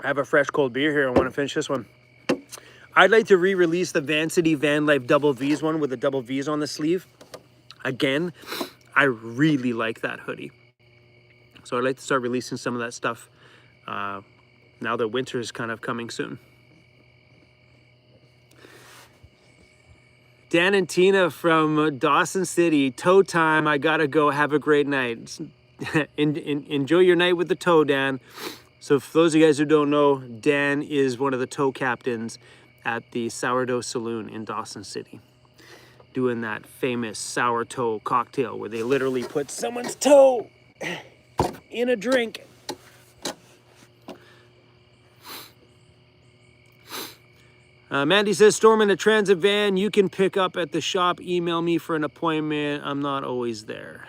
have a fresh cold beer here. I want to finish this one. I'd like to re-release the Vancity Vanlife double V's one with the double V's on the sleeve. Again, I really like that hoodie. So I'd like to start releasing some of that stuff now that winter is kind of coming soon. Dan and Tina from Dawson City, toe time. I gotta go. Have a great night. Enjoy your night with the toe, Dan. So for those of you guys who don't know, Dan is one of the toe captains at the Sourdough Saloon in Dawson City, doing that famous sour toe cocktail where they literally put someone's toe in a drink. Mandy says, storm in a transit van. You can pick up at the shop. Email me for an appointment. I'm not always there.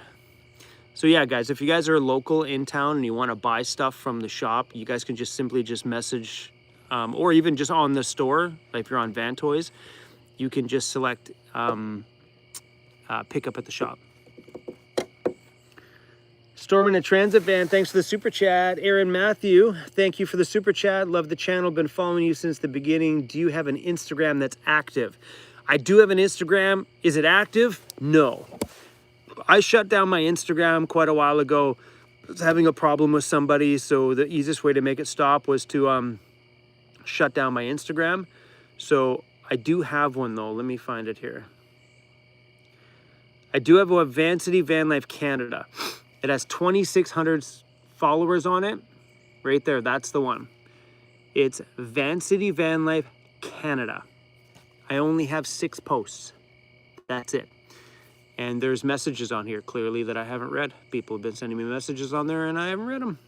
So yeah, guys, if you guys are local in town and you want to buy stuff from the shop, you guys can just simply just message, or even just on the store, like if you're on Van Toys, you can just select pick up at the shop. Storm in a transit van, thanks for the super chat. Aaron Matthew, thank you for the super chat. Love the channel, been following you since the beginning. Do you have an Instagram that's active? I do have an Instagram. Is it active? No. I shut down my Instagram quite a while ago. I was having a problem with somebody, so the easiest way to make it stop was to shut down my Instagram. So I do have one though. Let me find it here. I do have a Vancity Vanlife Canada. It has 2,600 followers on it. Right there, that's the one. It's Vancity Vanlife Canada. I only have 6 posts. That's it. And there's messages on here clearly that I haven't read. People have been sending me messages on there and I haven't read them.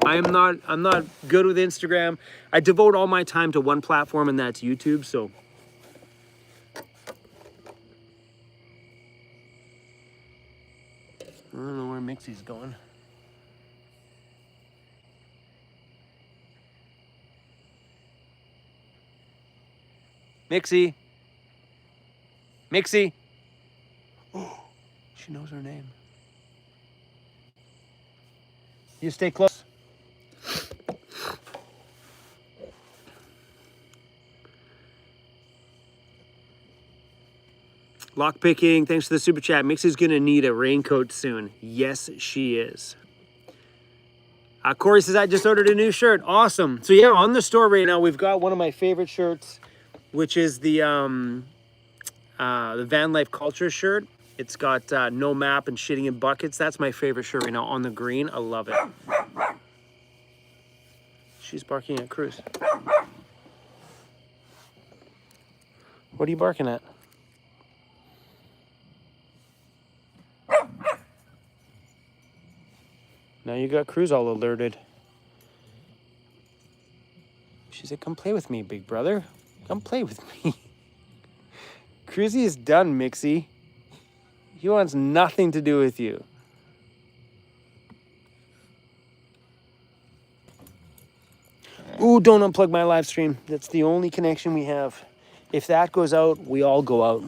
I'm not good with Instagram. I devote all my time to one platform and that's YouTube, so. I don't know where Mixie's going. Mixie. Mixie. Oh, she knows her name. You stay close. Lockpicking, thanks for the super chat. Mixie's gonna need a raincoat soon. Yes, she is. Corey says, I just ordered a new shirt. Awesome. So yeah, on the store right now, we've got one of my favorite shirts, which is the Van Life Culture shirt. It's got no map and shitting in buckets. That's my favorite shirt right now on the green. I love it. She's barking at Cruz. What are you barking at? Now you got Cruz all alerted. She said, come play with me, big brother. Come play with me. Cruzy is done, Mixie. He wants nothing to do with you. Ooh, don't unplug my live stream. That's the only connection we have. If that goes out, we all go out.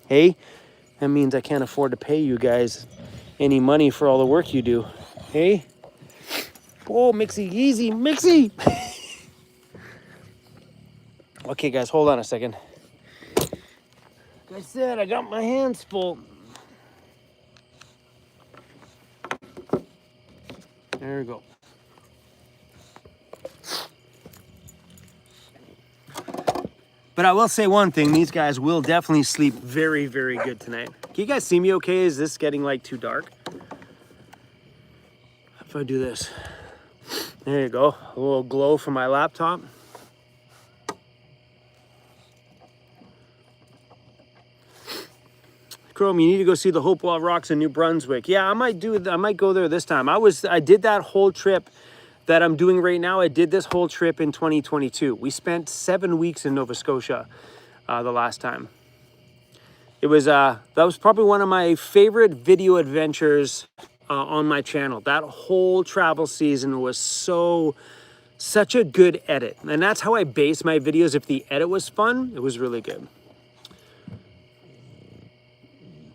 Hey, that means I can't afford to pay you guys any money for all the work you do. Hey? Oh, Mixie, easy, Mixie! Okay, guys, hold on a second. Like I said, I got my hands full. There we go. But I will say one thing, these guys will definitely sleep very, very good tonight. Can you guys see me okay? Is this getting like too dark? If I do this, there you go, a little glow from my laptop. Chrome, you need to go see the Hopewell Rocks in New Brunswick. Yeah, I might go there this time. I did that whole trip that I'm doing right now. I did this whole trip in 2022. We spent 7 weeks in Nova Scotia the last time. It was that was probably one of my favorite video adventures on my channel. That whole travel season was such a good edit. And that's how I base my videos. If the edit was fun, it was really good.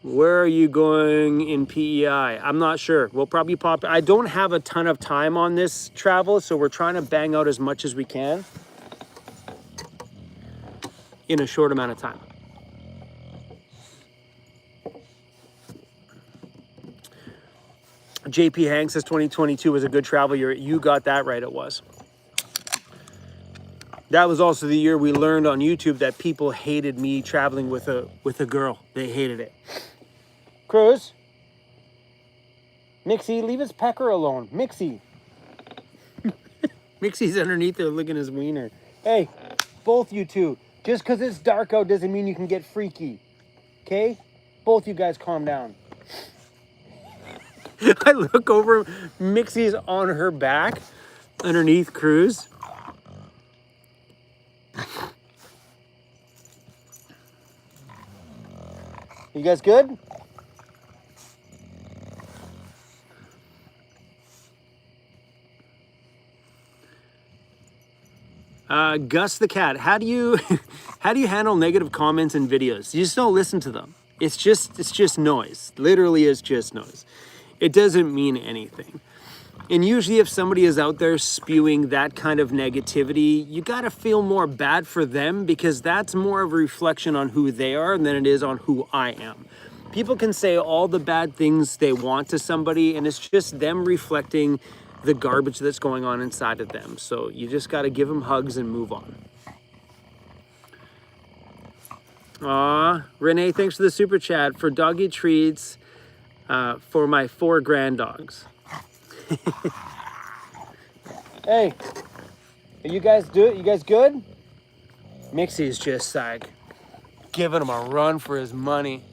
Where are you going in PEI? I'm not sure. We'll probably pop. I don't have a ton of time on this travel, so we're trying to bang out as much as we can. in a short amount of time. JP Hank says 2022 was a good travel year. You got that right, it was. That was also the year we learned on YouTube that people hated me traveling with a girl. They hated it. Cruz. Mixie, leave his pecker alone. Mixie. Mixie's underneath there licking his wiener. Hey, both you two. Just because it's dark out doesn't mean you can get freaky. Okay? Both you guys calm down. I look over, Mixie's on her back underneath Cruz. You guys good? Gus the cat, how do you handle negative comments in videos? You just don't listen to them. It's just noise. Literally, it's just noise. It doesn't mean anything. And usually if somebody is out there spewing that kind of negativity, you gotta feel more bad for them, because that's more of a reflection on who they are than it is on who I am. People can say all the bad things they want to somebody, and it's just them reflecting the garbage that's going on inside of them. So you just gotta give them hugs and move on. Aw, Renee, thanks for the super chat. For doggy treats, for my 4 grand dogs. Hey, are you guys you guys good? Mixie's just like giving him a run for his money.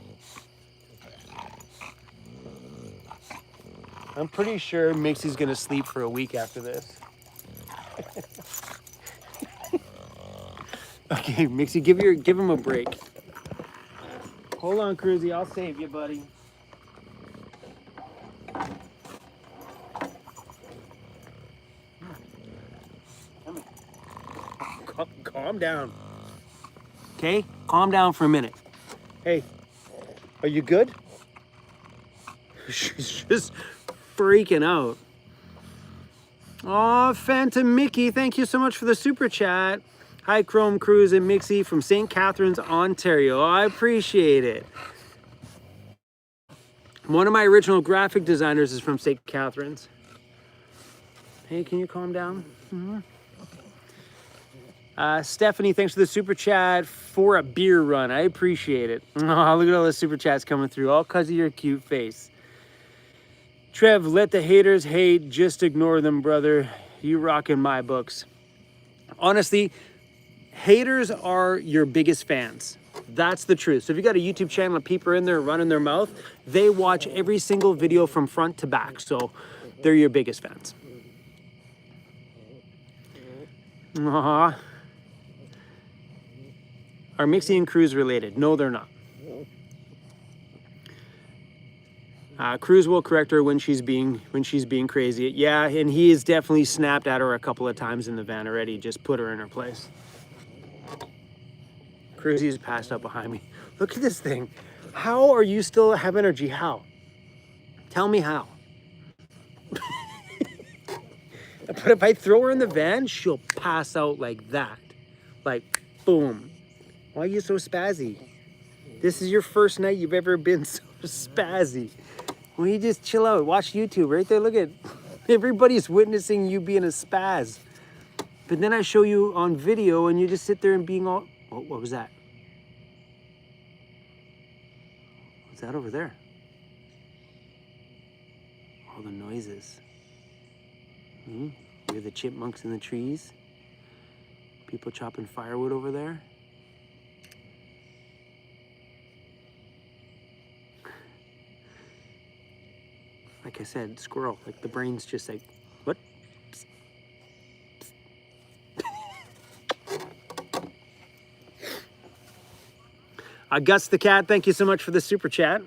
I'm pretty sure Mixie's gonna sleep for a week after this. Okay, Mixie, give him a break. Hold on, Cruzy, I'll save you, buddy. Calm down. Okay? Calm down for a minute. Hey, are you good? She's just freaking out. Aw, Phantom Mickey, thank you so much for the super chat. Hi, Chrome Cruise and Mixie from St. Catharines, Ontario. Oh, I appreciate it. One of my original graphic designers is from St. Catharines. Hey, can you calm down? Mm-hmm. Stephanie, thanks for the super chat for a beer run. I appreciate it. Oh, look at all the super chats coming through, all because of your cute face. Trev, let the haters hate. Just ignore them, brother. You rock in my books. Honestly, haters are your biggest fans. That's the truth. So if you got a YouTube channel and people are in there running their mouth, they watch every single video from front to back. So they're your biggest fans. Aww. Are Mixie and Cruz related? No, they're not. Cruz will correct her when she's being crazy. Yeah, and he has definitely snapped at her a couple of times in the van already. Just put her in her place. Cruzy's passed up behind me. Look at this thing. How are you still have energy? How? Tell me how. But if I throw her in the van, she'll pass out like that. Like, boom. Why are you so spazzy? This is your first night you've ever been so spazzy. Well, you just chill out. Watch YouTube right there. Look at everybody's witnessing you being a spaz. But then I show you on video and you just sit there and being all... Oh, what was that? What's that over there? All the noises. You hear the chipmunks in the trees? People chopping firewood over there? Like I said, squirrel, like the brain's just like, what? Psst. Psst. Gus the cat, thank you so much for the super chat.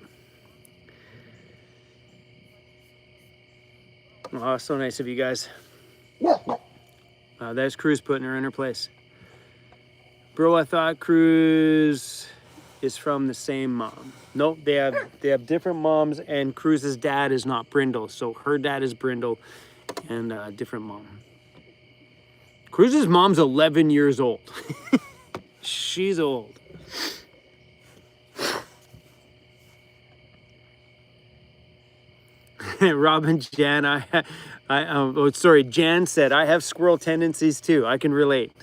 Oh, so nice of you guys. There's Cruz putting her in her place. Bro, I thought Cruz is from the same mom. Nope, they have different moms, and Cruz's dad is not Brindle, so her dad is Brindle, and a different mom. Cruz's mom's 11 years old. She's old. Robin Jan, Jan said, I have squirrel tendencies too. I can relate.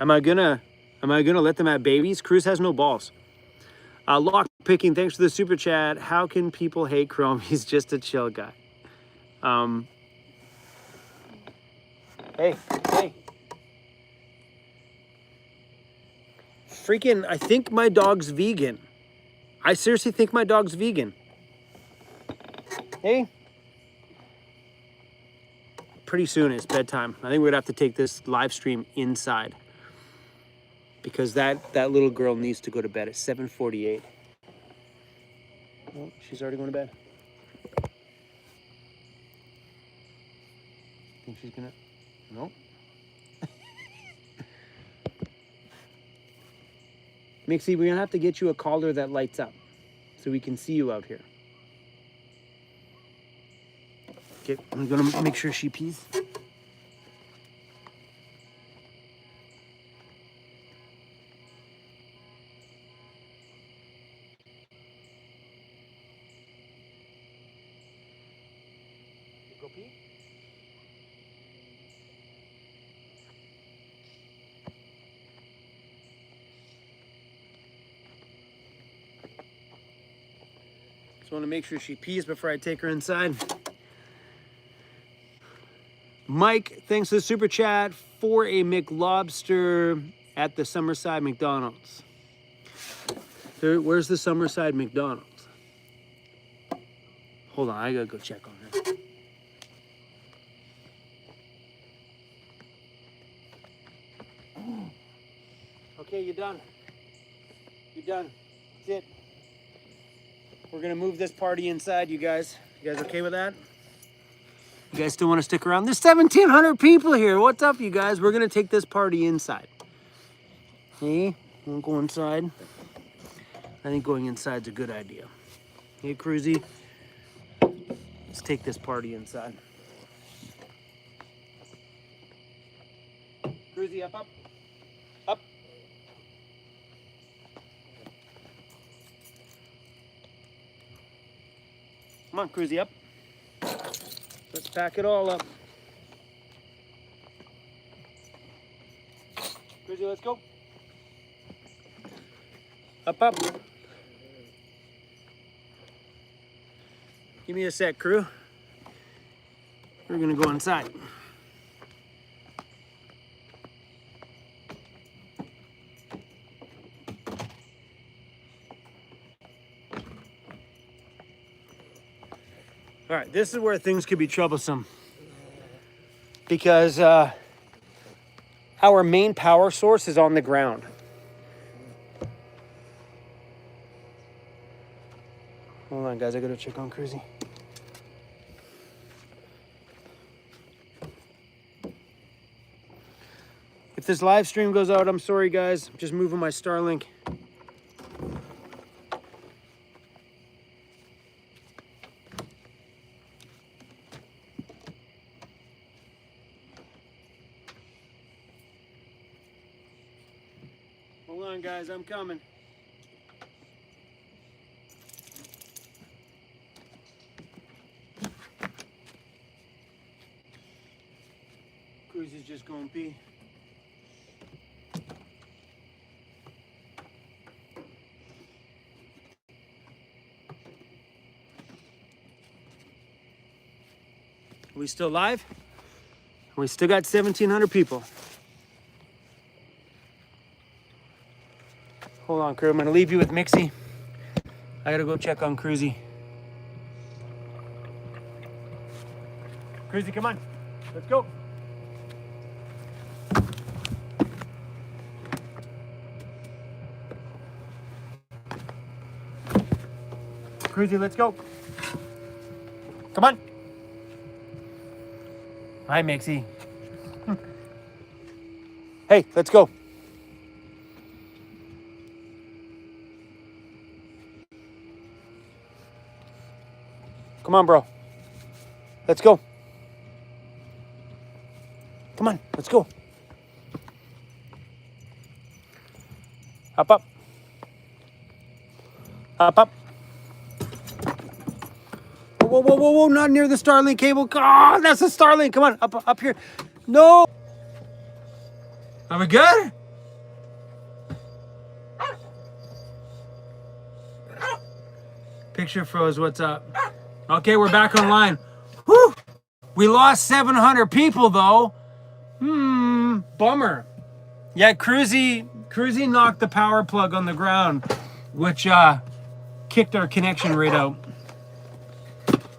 Am I gonna let them have babies? Cruz has no balls. Lock picking, thanks for the super chat. How can people hate Chrome? He's just a chill guy. Hey. Freaking, I think my dog's vegan. I seriously think my dog's vegan. Hey. Pretty soon it's bedtime. I think we're gonna have to take this live stream inside because that little girl needs to go to bed at 7:48. Oh, she's already going to bed. Think she's gonna? No. Mixie, we're gonna have to get you a collar that lights up so we can see you out here. Okay, I'm gonna make sure she pees. Go pee? Just want to make sure she pees before I take her inside. Mike, thanks for the super chat for a McLobster at the Summerside McDonald's. Where's the Summerside McDonald's? Hold on, I gotta go check on her. Okay, you're done. You're done. That's it. We're gonna move this party inside, you guys. You guys okay with that? You guys still want to stick around? There's 1,700 people here. What's up, you guys? We're gonna take this party inside. Hey, wanna go inside? I think going inside's a good idea. Hey, Cruzy, let's take this party inside. Cruzy, up. Up. Come on, Cruzy, up. Let's pack it all up. Cruzy, let's go. Up. Give me a sec, crew. We're gonna go inside. All right, this is where things could be troublesome because our main power source is on the ground. Hold on, guys, I gotta check on Cruzy. If this live stream goes out, I'm sorry, guys. I'm just moving my Starlink. Hold on, guys, I'm coming. Cruz is just going pee. Are we still live? We still got 1,700 people. Hold on, crew. I'm gonna leave you with Mixie. I gotta go check on Cruzy. Cruzy, come on. Let's go. Cruzy, let's go. Come on. Hi, Mixie. Hey, let's go. Come on, bro. Let's go. Come on, let's go. Up, up. Up, up. Whoa, whoa, whoa, whoa, not near the Starlink cable. Oh, that's the Starlink. Come on, up here. No. Are we good? Picture froze, what's up? Okay, we're back online. Whew. We lost 700 people though. Bummer. Yeah, Cruzy knocked the power plug on the ground, which kicked our connection right out.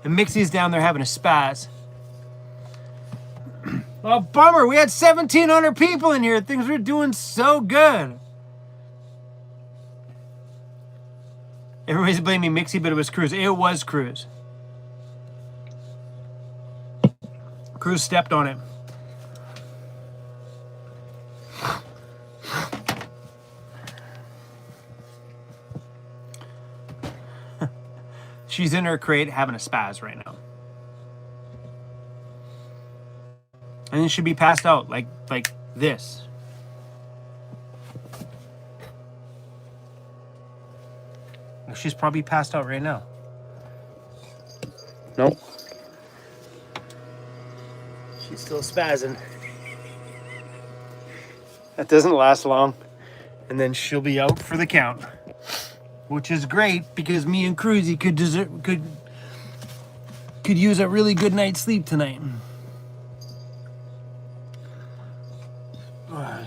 And Mixie's down there having a spaz. Oh, bummer. We had 1,700 people in here. Things were doing so good. Everybody's blaming Mixie, but it was Cruz. It was Cruz. Cruz stepped on it. She's in her crate having a spaz right now. And it should be passed out like this. She's probably passed out right now. Nope. She's still spazzing. That doesn't last long. And then she'll be out for the count. Which is great because me and Cruzy could use a really good night's sleep tonight.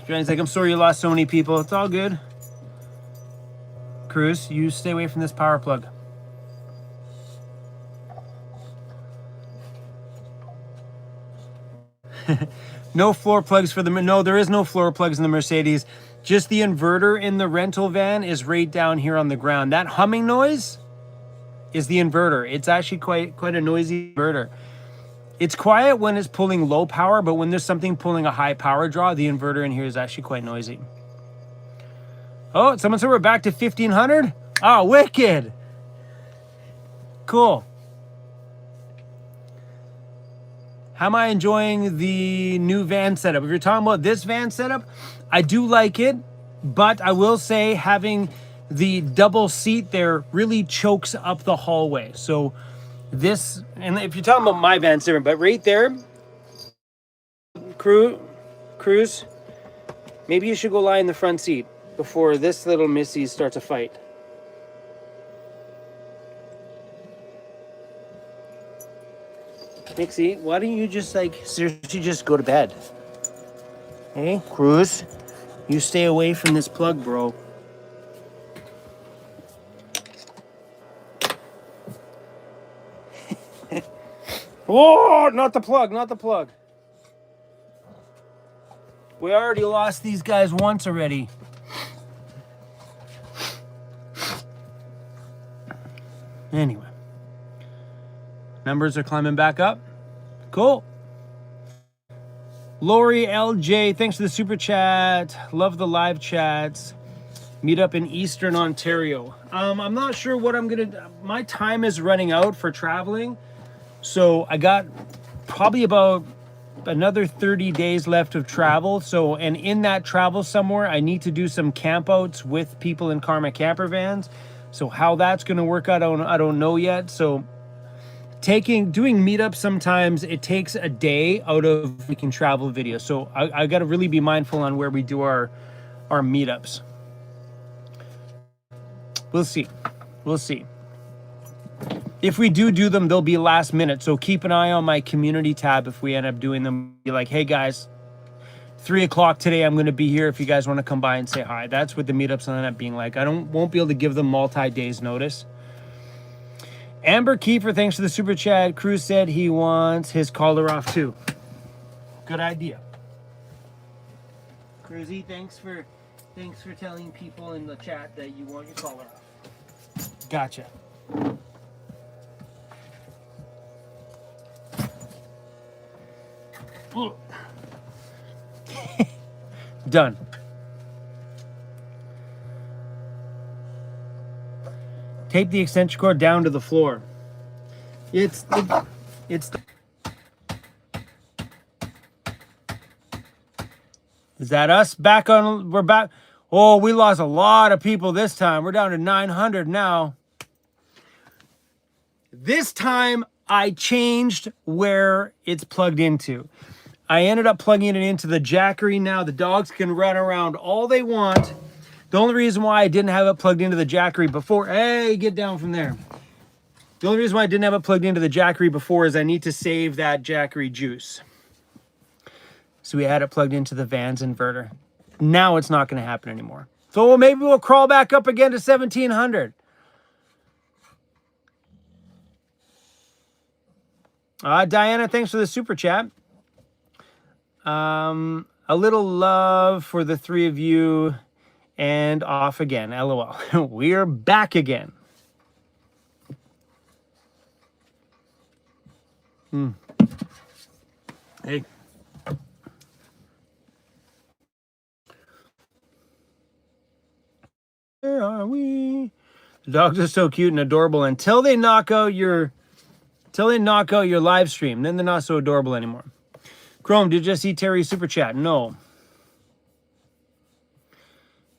Johnny's like, I'm sorry you lost so many people. It's all good. Cruz, you stay away from this power plug. No floor plugs for the... No, there is no floor plugs in the Mercedes. Just the inverter in the rental van is right down here on the ground. That humming noise is the inverter. It's actually quite a noisy inverter. It's quiet when it's pulling low power, but when there's something pulling a high power draw, the inverter in here is actually quite noisy. Oh, someone said we're back to 1,500? Oh, wicked. Cool. How am I enjoying the new van setup? If you're talking about this van setup, I do like it, but I will say having the double seat there really chokes up the hallway. So this, and if you're talking about my van setup, but right there, Cruz, maybe you should go lie in the front seat before this little missy starts a fight. Nixie, why don't you just seriously just go to bed? Hey, Cruz, you stay away from this plug, bro. Oh, not the plug, not the plug. We already lost these guys once already. Anyway. Numbers are climbing back up. Cool. Lori LJ, thanks for the super chat. Love the live chats. Meet up in Eastern Ontario. I'm not sure what I'm going to... My time is running out for traveling. So I got probably about another 30 days left of travel. So, and in that travel somewhere, I need to do some campouts with people in Karma camper vans. So how that's going to work out, I don't know yet. So doing meetups, sometimes it takes a day out of making travel videos. So I got to really be mindful on where we do our meetups. We'll see. We'll see. If we do them, they'll be last minute. So keep an eye on my community tab if we end up doing them. Be like, hey guys, 3 o'clock today, I'm going to be here if you guys want to come by and say hi. That's what the meetups end up being like. Won't be able to give them multi-days notice. Amber Kiefer, thanks for the super chat. Cruz said he wants his collar off too. Good idea. Cruzy, thanks for telling people in the chat that you want your collar off. Gotcha. Done. Tape the extension cord down to the floor. It's Is that us back on? We're back. Oh, we lost a lot of people this time. We're down to 900 now. This time I changed where it's plugged into. I ended up plugging it into the Jackery. Now the dogs can run around all they want. The only reason why I didn't have it plugged into the Jackery before, hey, get down from there. The only reason why I didn't have it plugged into the Jackery before is I need to save that Jackery juice. So we had it plugged into the Vans inverter. Now it's not going to happen anymore. So maybe we'll crawl back up again to 1700. Diana, thanks for the super chat. A little love for the three of you and off again. LOL. We're back again. Hey. Where are we? The dogs are so cute and adorable until they knock out your live stream. Then they're not so adorable anymore. Chrome, did you just see Terry's super chat? No.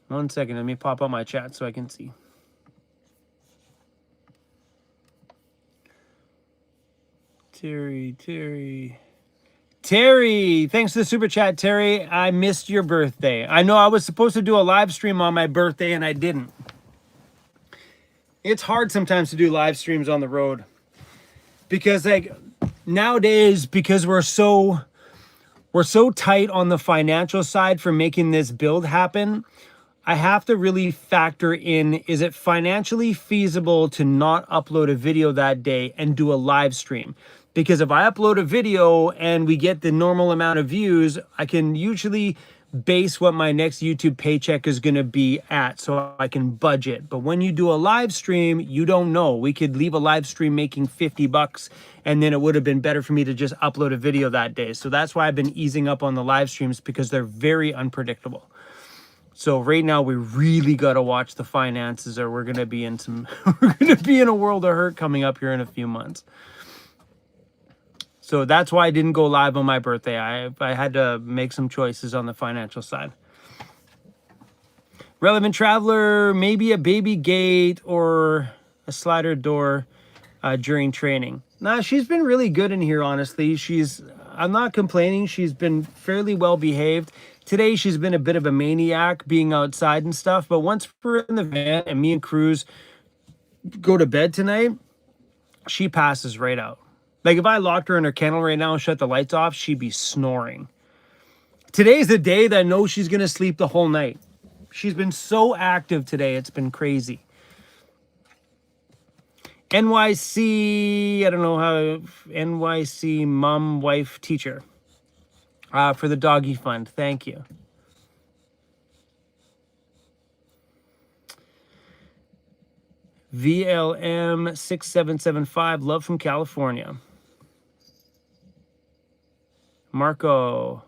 1 second, let me pop out my chat so I can see. Terry, thanks for the super chat, Terry. I missed your birthday. I know I was supposed to do a live stream on my birthday and I didn't. It's hard sometimes to do live streams on the road because like nowadays, because we're so tight on the financial side for making this build happen, I have to really factor in, is it financially feasible to not upload a video that day and do a live stream? Because if I upload a video and we get the normal amount of views, I can usually base what my next YouTube paycheck is going to be at so I can budget. But when you do a live stream, you don't know. We could leave a live stream making 50 bucks and then it would have been better for me to just upload a video that day. So that's why I've been easing up on the live streams because they're very unpredictable. So right now we really got to watch the finances or we're going to be in a world of hurt coming up here in a few months. So that's why I didn't go live on my birthday. I had to make some choices on the financial side. Relevant Traveler, maybe a baby gate or a slider door during training. Nah, she's been really good in here, honestly. I'm not complaining. She's been fairly well behaved. Today, she's been a bit of a maniac being outside and stuff. But once we're in the van and me and Cruz go to bed tonight, she passes right out. Like if I locked her in her kennel right now and shut the lights off, she'd be snoring. Today's the day that I know she's going to sleep the whole night. She's been so active today. It's been crazy. NYC, I don't know how, NYC mom, wife, teacher for the doggy fund. Thank you. VLM 6775, love from California. Marco,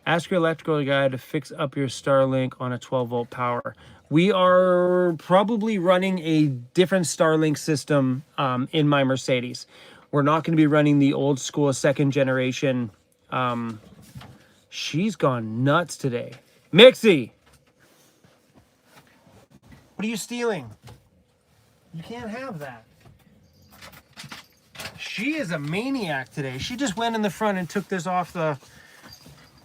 ask your electrical guy to fix up your Starlink on a 12-volt power. We are probably running a different Starlink system in my Mercedes. We're not going to be running the old school second generation. She's gone nuts today. Mixie! What are you stealing? You can't have that. She is a maniac today. She just went in the front and took this off the...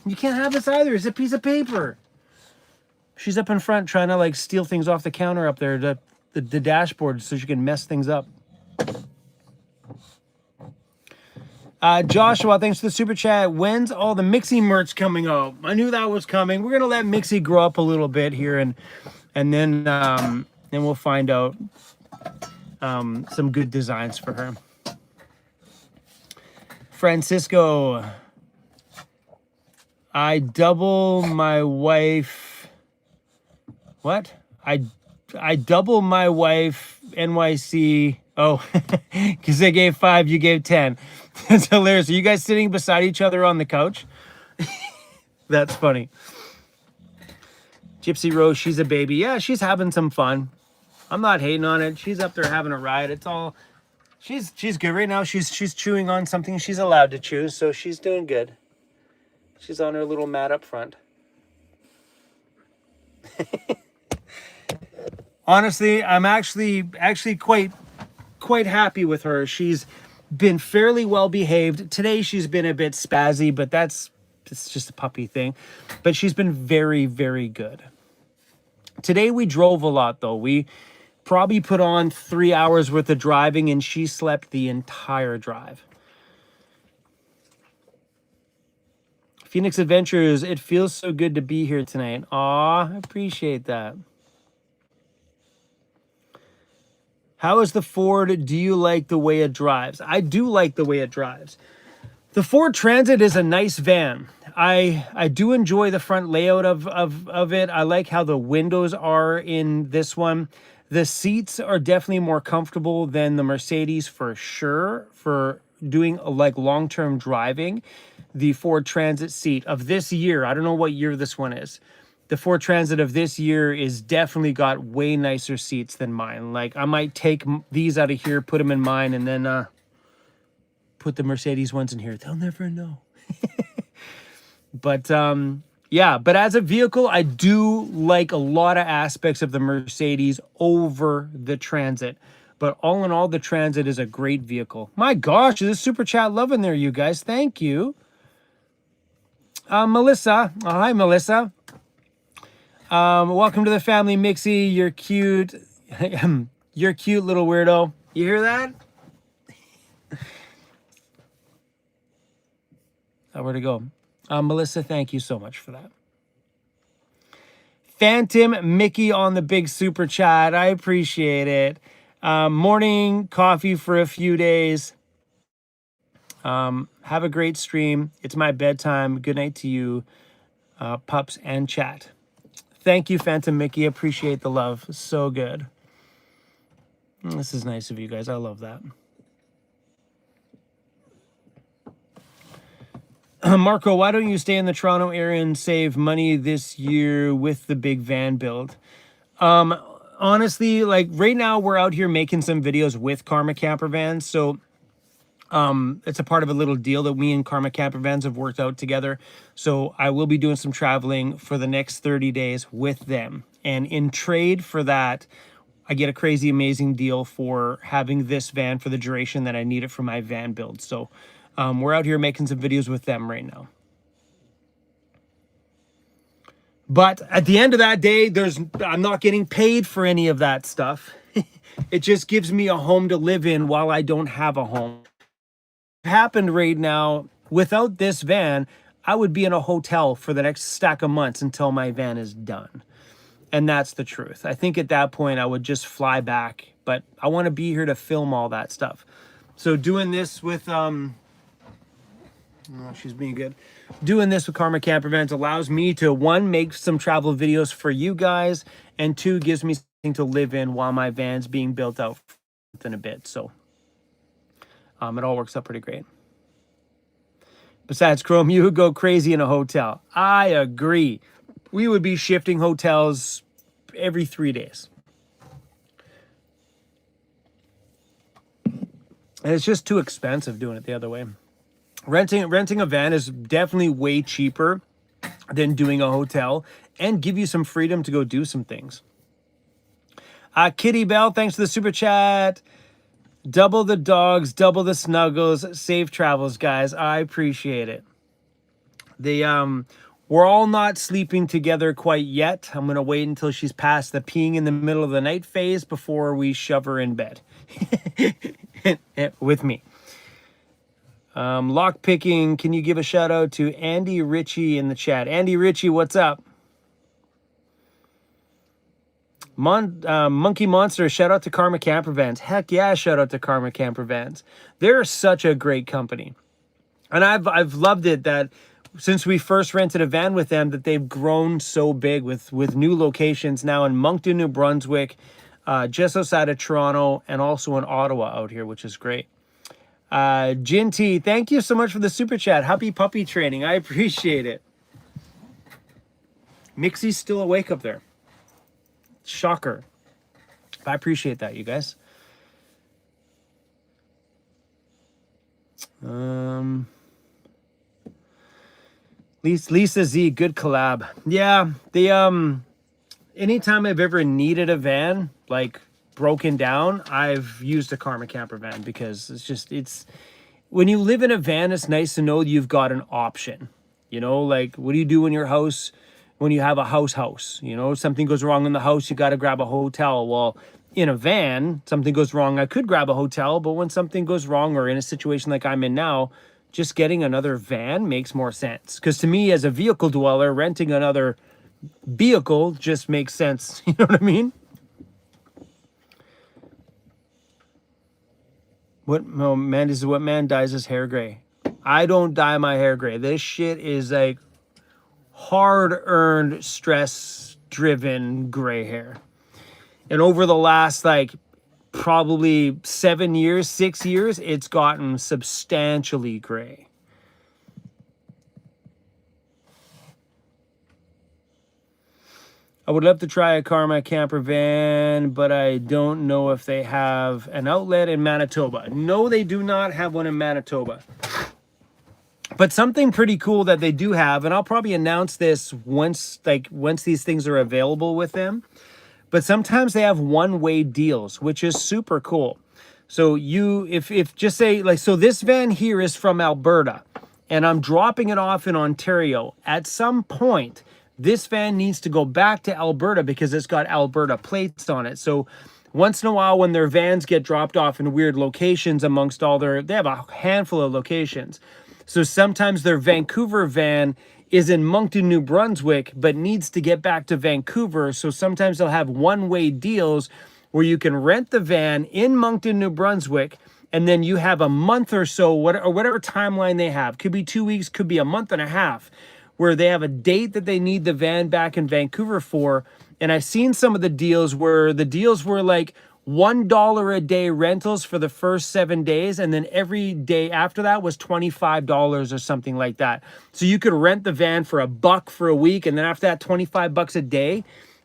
You can't have this either. It's a piece of paper. She's up in front trying to like steal things off the counter up there, the dashboard, so she can mess things up. Joshua, thanks for the super chat. When's all the Mixie merch coming out? I knew that was coming. We're gonna let Mixie grow up a little bit here, and then we'll find out some good designs for her. Francisco, I double my wife. What? I double my wife NYC. Oh, because they gave 5, you gave 10. That's hilarious. Are you guys sitting beside each other on the couch? That's funny. Gypsy Rose, she's a baby. Yeah, she's having some fun. I'm not hating on it. She's up there having a ride. It's all... She's good right now. She's chewing on something she's allowed to chew, so she's doing good. She's on her little mat up front. Honestly, I'm actually quite happy with her. She's been fairly well behaved. Today she's been a bit spazzy, but it's just a puppy thing. But she's been very, very good. Today we drove a lot though. We probably put on 3 hours worth of driving and she slept the entire drive. Phoenix Adventures, it feels so good to be here tonight. Aw, I appreciate that. How is the Ford? Do you like the way it drives? I do like the way it drives. The Ford Transit is a nice van. I do enjoy the front layout of it. I like how the windows are in this one. The seats are definitely more comfortable than the Mercedes for sure for doing like long-term driving. The Ford Transit seat of this year, I don't know what year this one is. The Ford Transit of this year is definitely got way nicer seats than mine. Like I might take these out of here, put them in mine, and then put the Mercedes ones in here. They'll never know. But yeah, but as a vehicle, I do like a lot of aspects of the Mercedes over the Transit. But all in all, the Transit is a great vehicle. My gosh, this super chat love in there, you guys. Thank you. Melissa. Oh, hi, Melissa. Welcome to the family, Mixie. You're cute. You're cute, little weirdo. You hear that? Where'd it go? Melissa, thank you so much for that. Phantom Mickey on the big super chat. I appreciate it. Morning coffee for a few days. Have a great stream. It's my bedtime. Good night to you, pups and chat. Thank you, Phantom Mickey. Appreciate the love. So good. This is nice of you guys. I love that. Marco, why don't you stay in the Toronto area and save money this year with the big van build? Honestly, like right now we're out here making some videos with Karma Camper Vans. So it's a part of a little deal that we and Karma Camper Vans have worked out together. So I will be doing some traveling for the next 30 days with them. And in trade for that, I get a crazy amazing deal for having this van for the duration that I need it for my van build. So we're out here making some videos with them right now. But at the end of that day, I'm not getting paid for any of that stuff. It just gives me a home to live in while I don't have a home. Happened right now, without this van, I would be in a hotel for the next stack of months until my van is done. And that's the truth. I think at that point I would just fly back, but I want to be here to film all that stuff. So doing this with she's being good. Doing this with Karma Camper Vans allows me to, one, make some travel videos for you guys, and two, gives me something to live in while my van's being built out in a bit. So it all works out pretty great. Besides, Chrome, you would go crazy in a hotel. I agree. We would be shifting hotels every 3 days. And it's just too expensive doing it the other way. Renting a van is definitely way cheaper than doing a hotel and give you some freedom to go do some things. Kitty Bell, thanks for the super chat. Double the dogs, double the snuggles. Safe travels, guys. I appreciate it. We're all not sleeping together quite yet. I'm going to wait until she's past the peeing in the middle of the night phase before we shove her in bed with me. Lock picking. Can you give a shout out to Andy Ritchie in the chat? Andy Ritchie, what's up? Monkey Monster, shout out to Karma Camper Vans. Heck yeah, shout out to Karma Camper Vans. They're such a great company. And I've loved it that since we first rented a van with them, that they've grown so big with new locations now in Moncton, New Brunswick, just outside of Toronto, and also in Ottawa out here, which is great. Jinty, thank you so much for the super chat. Happy puppy training. I appreciate it. Mixie's still awake up there. Shocker. I appreciate that, you guys. Lisa Z, good collab. Yeah, anytime I've ever needed a van, like broken down, I've used a Karma camper van, because it's when you live in a van, it's nice to know you've got an option. You know, like, what do you do in your house when you have a house? You know, something goes wrong in the house, you got to grab a hotel. Well, in a van, something goes wrong, I could grab a hotel, but when something goes wrong, or in a situation like I'm in now, just getting another van makes more sense. Because to me, as a vehicle dweller, renting another vehicle just makes sense. You know what I mean? What, oh man, this is what man dyes his hair gray. I don't dye my hair gray. This shit is like hard-earned, stress-driven gray hair. And over the last, like, probably 7 years, 6 years, it's gotten substantially gray. I would love to try a Karma camper van, but I don't know if they have an outlet in Manitoba. No, they do not have one in Manitoba. But something pretty cool that they do have, and I'll probably announce this once these things are available with them, but sometimes they have one-way deals, which is super cool. So if just say, like, so this van here is from Alberta, and I'm dropping it off in Ontario. At some point, this van needs to go back to Alberta because it's got Alberta plates on it. So once in a while, when their vans get dropped off in weird locations amongst they have a handful of locations. So sometimes their Vancouver van is in Moncton, New Brunswick, but needs to get back to Vancouver. So sometimes they'll have one-way deals where you can rent the van in Moncton, New Brunswick, and then you have a month or so, or whatever timeline they have. Could be 2 weeks, could be a month and a half, where they have a date that they need the van back in Vancouver for. And I've seen some of the deals where the deals were like $1 a day rentals for the first 7 days, and then every day after that was $25 or something like that. So you could rent the van for $1 for a week, and then after that, $25 a day.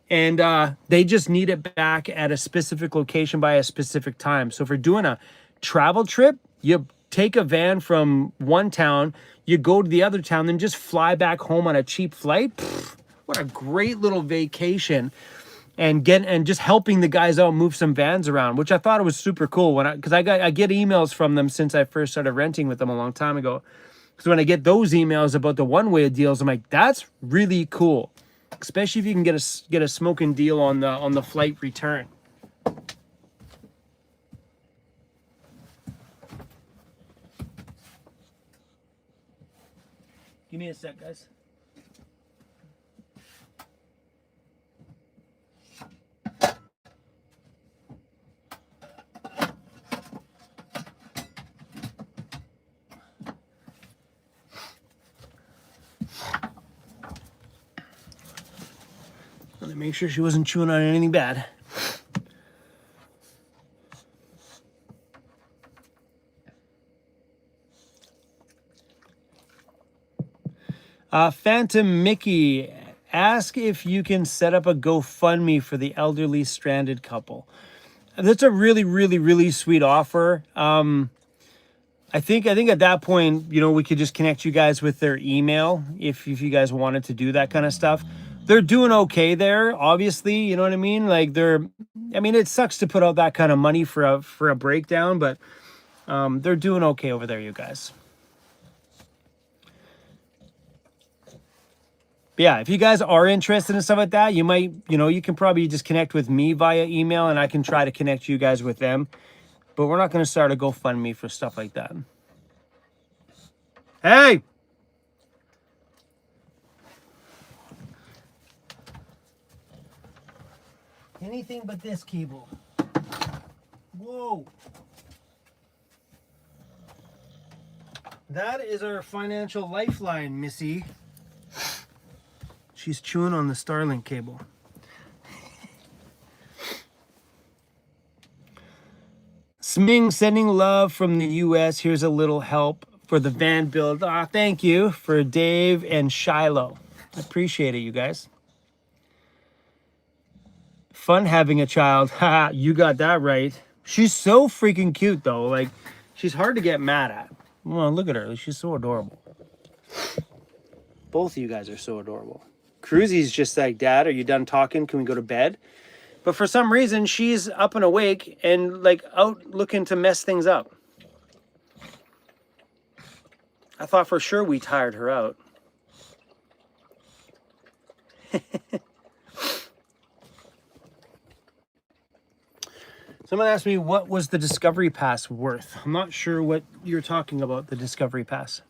And they just need it back at a specific location by a specific time. So if you're doing a travel trip, you take a van from one town, you go to the other town, then just fly back home on a cheap flight. Pfft, what a great little vacation. And just helping the guys out move some vans around, which I thought it was super cool because I get emails from them since I first started renting with them a long time ago. So when I get those emails about the one-way deals, I'm like, that's really cool, especially if you can get a smoking deal on the flight return. Give me a sec, guys. Let me make sure she wasn't chewing on anything bad. Phantom Mickey, ask if you can set up a GoFundMe for the elderly stranded couple. That's a really, really, really sweet offer. I think at that point, you know, we could just connect you guys with their email if you guys wanted to do that kind of stuff. They're doing okay there, obviously, you know what I mean? Like it sucks to put out that kind of money for a breakdown, but they're doing okay over there, you guys. But yeah, if you guys are interested in stuff like that, you can probably just connect with me via email, and I can try to connect you guys with them. But we're not going to start a GoFundMe for stuff like that. Hey! Anything but this cable. Whoa! That is our financial lifeline, Missy. She's chewing on the Starlink cable. Sming sending love from the US. Here's a little help for the van build. Thank you for Dave and Shiloh. I appreciate it, you guys. Fun having a child. Ha, you got that right. She's so freaking cute, though. Like, she's hard to get mad at. Well, look at her. She's so adorable. Both of you guys are so adorable. Cruzy's just like, Dad, are you done talking? Can we go to bed? But for some reason, she's up and awake and like out looking to mess things up. I thought for sure we tired her out. Someone asked me, what was the Discovery Pass worth? I'm not sure what you're talking about, the Discovery Pass.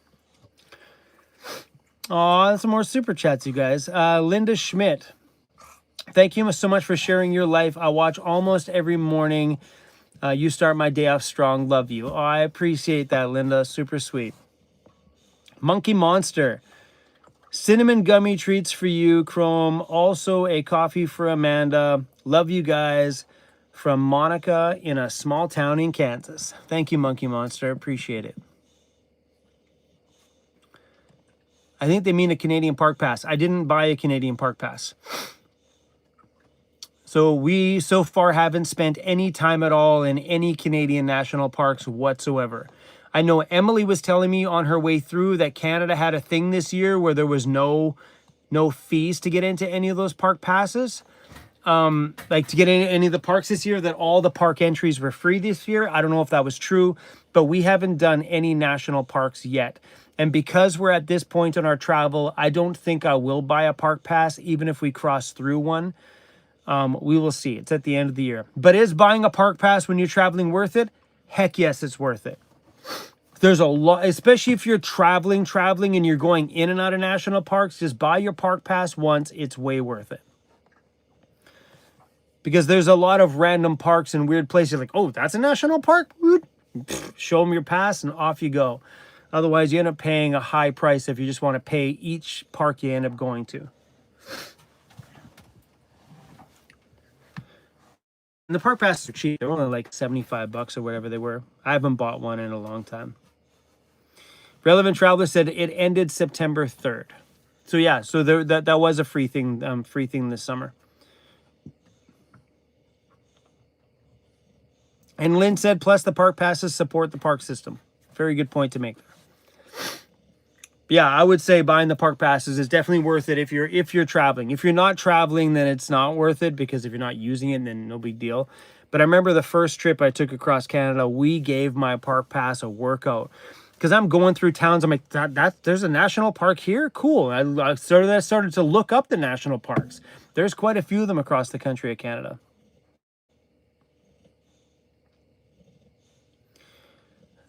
Oh, some more super chats, you guys. Linda Schmidt. Thank you so much for sharing your life. I watch almost every morning. You start my day off strong. Love you. Oh, I appreciate that, Linda. Super sweet. Monkey Monster. Cinnamon gummy treats for you, Chrome. Also a coffee for Amanda. Love you guys. From Monica in a small town in Kansas. Thank you, Monkey Monster. Appreciate it. I think they mean a Canadian Park Pass. I didn't buy a Canadian Park Pass. So we so far haven't spent any time at all in any Canadian national parks whatsoever. I know Emily was telling me on her way through that Canada had a thing this year where there was no fees to get into any of those park passes. Like to get in any of the parks this year, that all the park entries were free this year. I don't know if that was true, but we haven't done any national parks yet. And because we're at this point in our travel, I don't think I will buy a park pass, even if we cross through one. We will see. It's at the end of the year. But is buying a park pass when you're traveling worth it? Heck yes, it's worth it. There's a lot, especially if you're traveling and you're going in and out of national parks, just buy your park pass once. It's way worth it. Because there's a lot of random parks and weird places. Like, oh, that's a national park? Show them your pass and off you go. Otherwise, you end up paying a high price if you just want to pay each park you end up going to. And the park passes are cheap. They're only like $75 or whatever they were. I haven't bought one in a long time. Relevant Traveler said it ended September 3rd. So yeah, so that was a free thing this summer. And Lynn said, plus the park passes support the park system. Very good point to make there. Yeah, I would say buying the park passes is definitely worth it if you're traveling. If you're not traveling, then it's not worth it, because if you're not using it, then no big deal. But I remember the first trip I took across Canada, we gave my park pass a workout. Because I'm going through towns, I'm like, there's a national park here? Cool. I started to look up the national parks. There's quite a few of them across the country of Canada.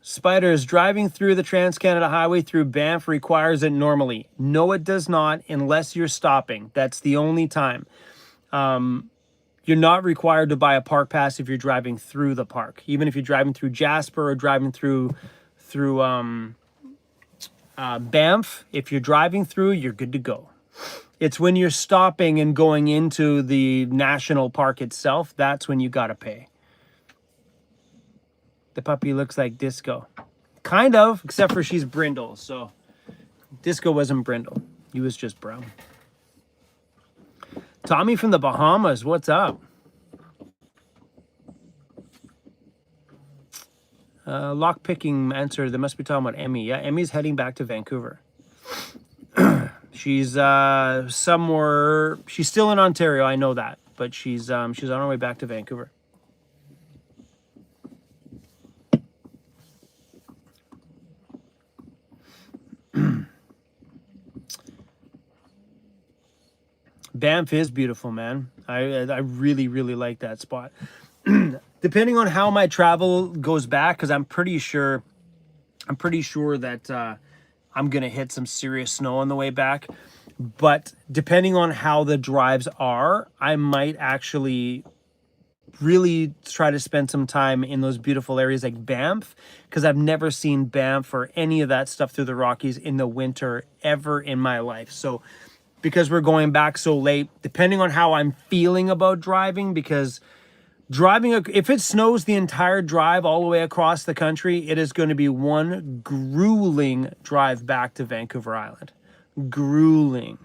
Spiders, driving through the Trans-Canada Highway through Banff requires it normally. No, it does not, unless you're stopping. That's the only time. You're not required to buy a park pass if you're driving through the park. Even if you're driving through Jasper or driving through Banff, if you're driving through, you're good to go. It's when you're stopping and going into the national park itself, that's when you got to pay. The puppy looks like Disco. Kind of, except for she's brindle. So Disco wasn't brindle. He was just brown. Tommy from the Bahamas, what's up? Lock-picking answer, they must be talking about Emmy. Yeah, Emmy's heading back to Vancouver. She's somewhere, she's still in Ontario, I know that. But she's on her way back to Vancouver. Banff is beautiful, man. I really, really like that spot. Depending on how my travel goes back, because I'm pretty sure that I'm gonna hit some serious snow on the way back. But depending on how the drives are, I might actually really try to spend some time in those beautiful areas like Banff, because I've never seen Banff or any of that stuff through the Rockies in the winter ever in my life. So because we're going back so late, depending on how I'm feeling about driving, because driving, if it snows the entire drive all the way across the country, it is going to be one grueling drive back to Vancouver Island. Grueling.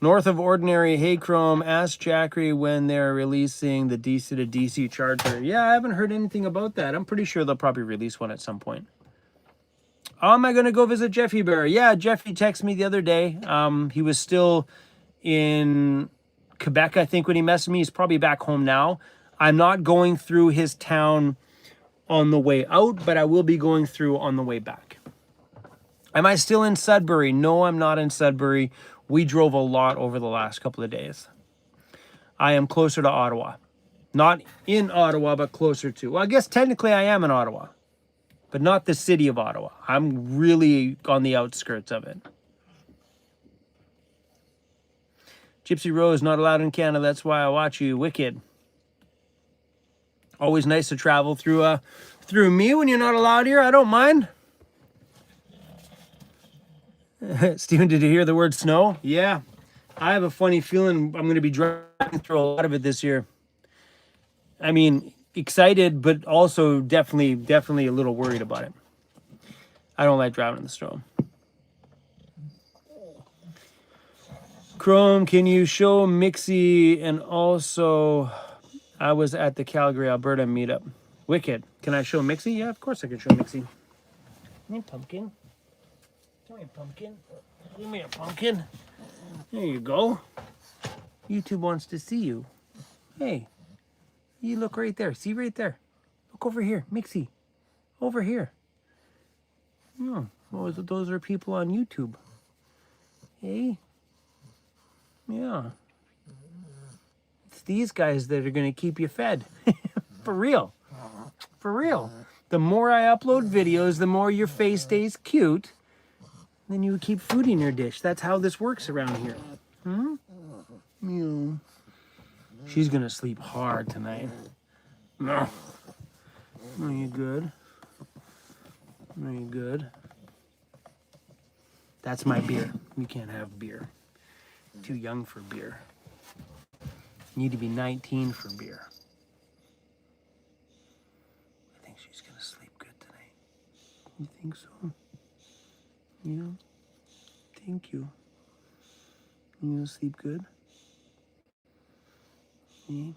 North of Ordinary, hey Chrome, ask Jackery when they're releasing the DC to DC charger. Yeah, I haven't heard anything about that. I'm pretty sure they'll probably release one at some point. Oh, am I going to go visit Jeffy Bear? Yeah, Jeffy texted me the other day. He was still in Quebec, I think, when he messaged me. He's probably back home now. I'm not going through his town on the way out, but I will be going through on the way back. Am I still in Sudbury? No, I'm not in Sudbury. We drove a lot over the last couple of days. I am closer to Ottawa. Not in Ottawa, but closer to. Well, I guess technically I am in Ottawa, but not the city of Ottawa. I'm really on the outskirts of it. Gypsy Rose, not allowed in Canada. That's why I watch you. Wicked. Always nice to travel through me when you're not allowed here. I don't mind. Steven, did you hear the word snow? Yeah. I have a funny feeling I'm going to be driving through a lot of it this year. I mean, excited, but also definitely a little worried about it. I don't like driving in the snow. Chrome, can you show Mixie? And also, I was at the Calgary, Alberta meetup. Wicked. Can I show Mixie? Yeah, of course I can show Mixie. Hey, pumpkin. Give me a pumpkin. Give me a pumpkin. There you go. YouTube wants to see you. Hey, you look right there. See right there. Look over here, Mixie. Over here. Oh, those are people on YouTube. Hey. Yeah. It's these guys that are going to keep you fed. For real. For real. The more I upload videos, the more your face stays cute. Then you keep food in your dish. That's how this works around here. Meow. She's going to sleep hard tonight. No. Are you good? Are you good? That's my beer. You can't have beer. Too young for beer. You need to be 19 for beer. I think she's going to sleep good tonight. You think so? Yeah. Thank you. You going to sleep good? Yeah.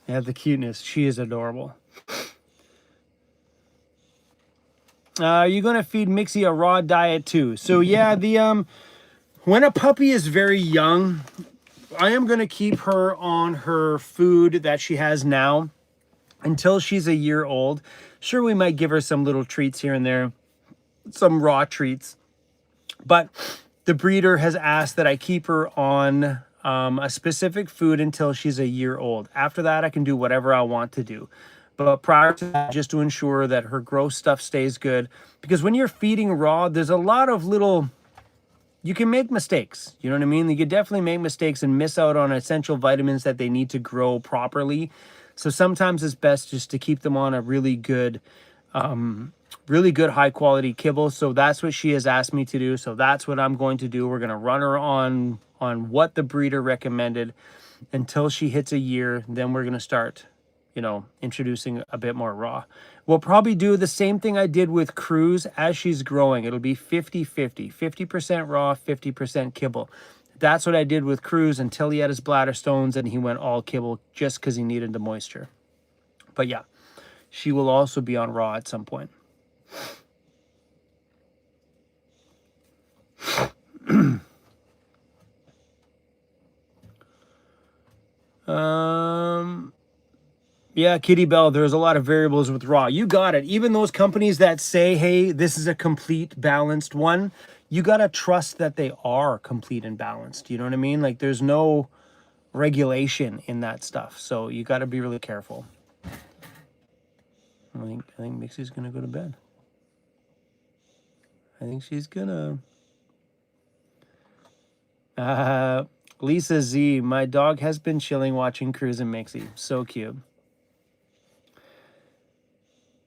Yeah, the cuteness. She is adorable. Are you going to feed Mixie a raw diet too? So yeah, when a puppy is very young, I am going to keep her on her food that she has now until she's a year old. Sure, we might give her some little treats here and there, some raw treats. But the breeder has asked that I keep her on a specific food until she's a year old. After that, I can do whatever I want to do. But prior to that, just to ensure that her growth stuff stays good. Because when you're feeding raw, there's a lot of little... You can make mistakes. You know what I mean? You can definitely make mistakes and miss out on essential vitamins that they need to grow properly. So sometimes it's best just to keep them on a really good high quality kibble. So that's what she has asked me to do. So that's what I'm going to do. We're going to run her on what the breeder recommended until she hits a year. Then we're going to start, introducing a bit more raw. We'll probably do the same thing I did with Cruz as she's growing. It'll be 50-50, 50% raw, 50% kibble. That's what I did with Cruz until he had his bladder stones and he went all kibble just because he needed the moisture. But yeah, she will also be on raw at some point. Yeah, Kitty Bell, there's a lot of variables with raw. You got it. Even those companies that say, hey, this is a complete balanced one, you got to trust that they are complete and balanced. You know what I mean? Like there's no regulation in that stuff. So you got to be really careful. I think Mixie's going to go to bed. I think she's going to... Lisa Z, my dog has been chilling watching Cruz and Mixie. So cute.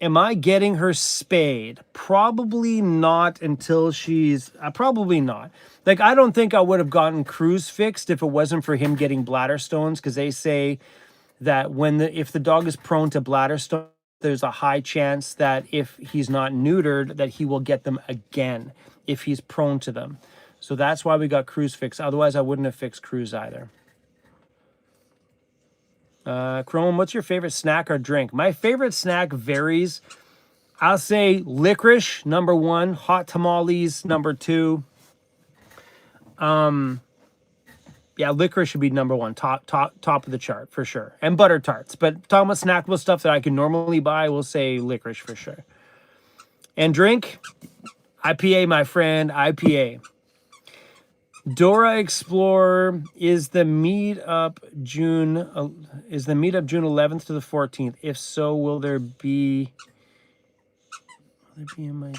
Am I getting her spayed? Probably not until she's... probably not. Like, I don't think I would have gotten Cruz fixed if it wasn't for him getting bladder stones, because they say that if the dog is prone to bladder stones, there's a high chance that if he's not neutered, that he will get them again if he's prone to them. So that's why we got cruise fixed. Otherwise, I wouldn't have fixed cruise either. Chrome, what's your favorite snack or drink? My favorite snack varies. I'll say licorice, number 1. Hot tamales, number 2. Yeah, licorice should be number 1. Top of the chart, for sure. And butter tarts. But talking about snackable stuff that I can normally buy, we'll say licorice for sure. And drink, IPA, my friend, IPA. Dora Explorer, is the meetup June 11th to the 14th? If so, will there be in my...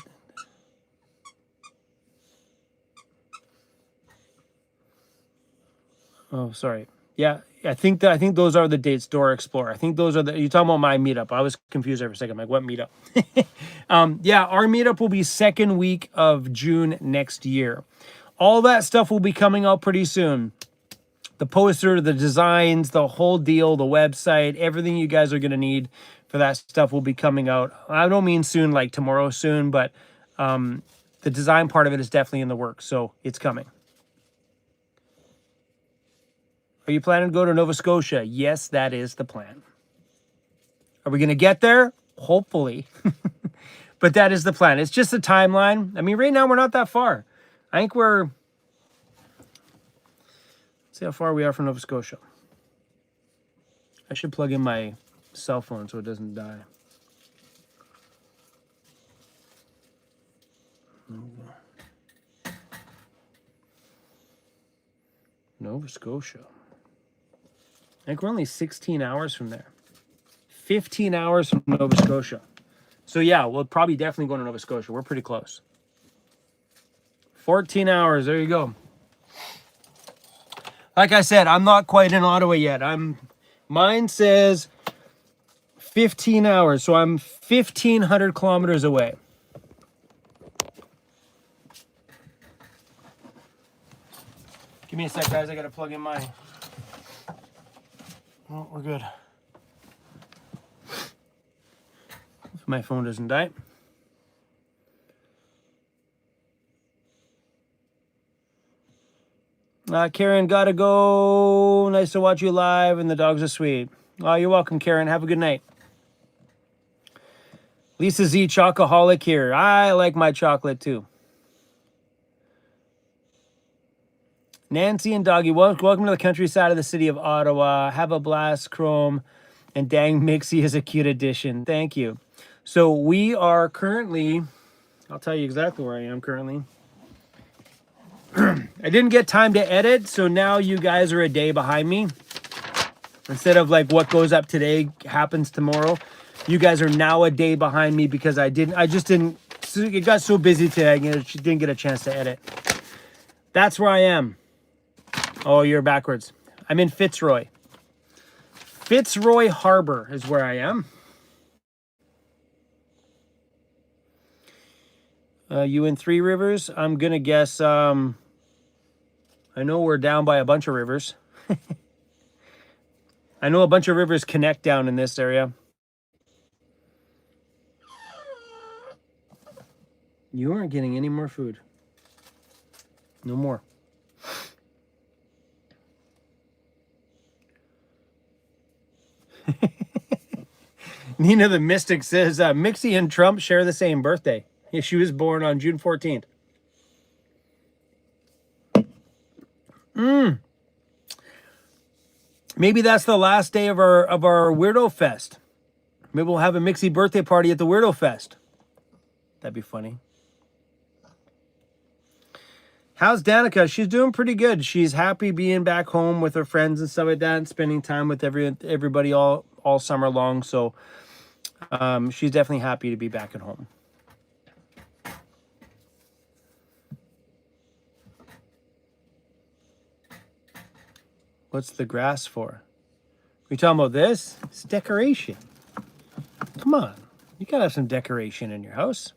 Oh, sorry. Yeah, I think those are the dates, Dora Explorer. I think those are you're talking about my meetup. I was confused there for a second. I'm like, what meetup? Yeah, our meetup will be second week of June next year. All that stuff will be coming out pretty soon. The poster, the designs, the whole deal, the website, everything you guys are going to need for that stuff will be coming out. I don't mean soon, like tomorrow soon, but the design part of it is definitely in the works, so it's coming. Are you planning to go to Nova Scotia? Yes, that is the plan. Are we going to get there? Hopefully. But that is the plan. It's just a timeline. I mean, right now we're not that far. I think let's see how far we are from Nova Scotia. I should plug in my cell phone so it doesn't die. Nova Scotia. I think we're only 16 hours from there. 15 hours from Nova Scotia. So yeah, we'll probably definitely go to Nova Scotia. We're pretty close. 14 hours. There you go. Like I said, I'm not quite in Ottawa yet. Mine says 15 hours, so I'm 1,500 kilometers away. Give me a sec, guys. I gotta plug in my... Oh, we're good. If my phone doesn't die. Karen, gotta go. Nice to watch you live, and the dogs are sweet. Oh, you're welcome, Karen. Have a good night. Lisa Z, chocoholic here. I like my chocolate too. Nancy and Doggy, welcome to the countryside of the city of Ottawa. Have a blast, Chrome. And dang, Mixie is a cute addition. Thank you. So we are currently, I'll tell you exactly where I am currently. I didn't get time to edit, so now you guys are a day behind me. Instead of like what goes up today happens tomorrow, you guys are now a day behind me because it got so busy today, I didn't get a chance to edit. That's where I am. Oh, you're backwards. I'm in Fitzroy. Fitzroy Harbor is where I am. You in Three Rivers? I'm gonna guess, I know we're down by a bunch of rivers. I know a bunch of rivers connect down in this area. You aren't getting any more food. No more. Nina the Mystic says, Mixie and Trump share the same birthday. Yeah, she was born on June 14th. Maybe that's the last day of our Weirdo Fest. Maybe we'll have a Mixie birthday party at the Weirdo Fest. That'd be funny. How's Danica? She's doing pretty good. She's happy being back home with her friends and stuff like that, and spending time with everybody all summer long. So she's definitely happy to be back at home. What's the grass for? We talking about this? It's decoration. Come on. You gotta have some decoration in your house.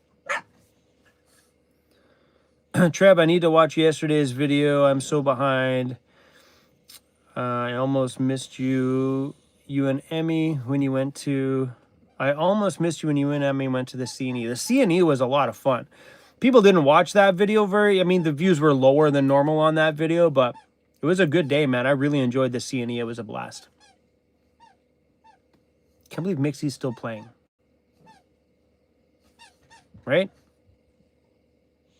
Trev, I need to watch yesterday's video. I'm so behind. I almost missed you and Emmy when you went to... I almost missed you when you and Emmy went to the C&E. The C&E was a lot of fun. People didn't watch that video I mean, the views were lower than normal on that video, but it was a good day, man. I really enjoyed the C&E. It was a blast. Can't believe Mixie's still playing. Right?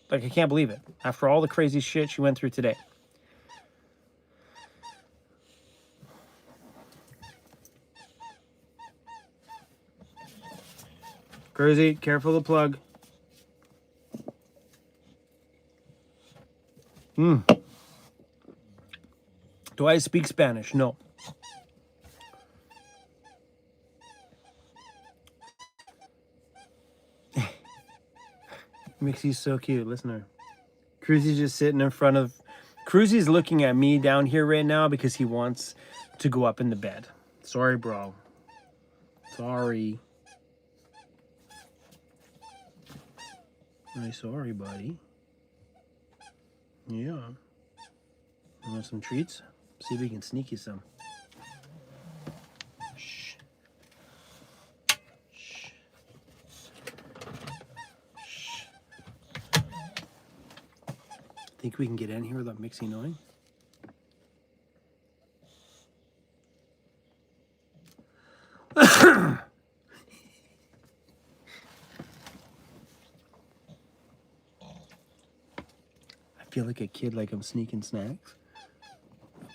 Like, I can't believe it. After all the crazy shit she went through today. Cruzy, careful the plug. Do I speak Spanish? No. Mixie's so cute. Listen to her. Cruzy's just sitting in front of... Cruzy's looking at me down here right now because he wants to go up in the bed. Sorry, bro. Sorry. I'm sorry, buddy. Yeah. You want some treats? See if we can sneak you some. Shh. Shh. Shh. Think we can get in here without Mixie knowing? I feel like a kid, like I'm sneaking snacks.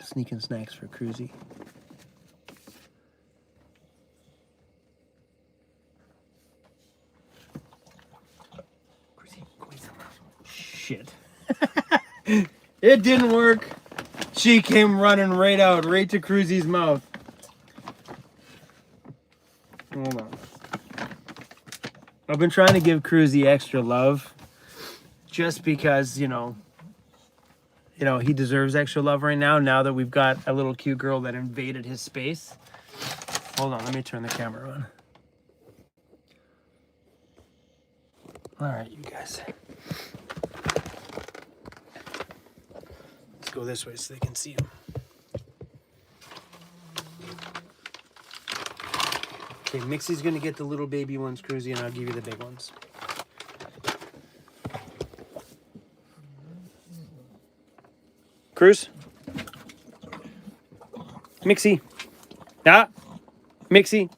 Sneaking snacks for Cruzy. Cruzy, go eat some. Shit. It didn't work. She came running right out, right to Cruzy's mouth. Hold on. I've been trying to give Cruzy extra love just because, you know, he deserves extra love right now that we've got a little cute girl that invaded his space. Hold on, let me turn the camera on. All right, you guys. Let's go this way so they can see him. Okay, Mixie's gonna get the little baby ones, Cruzy, and I'll give you the big ones. Cruz? Mixie? Ah? Mixie?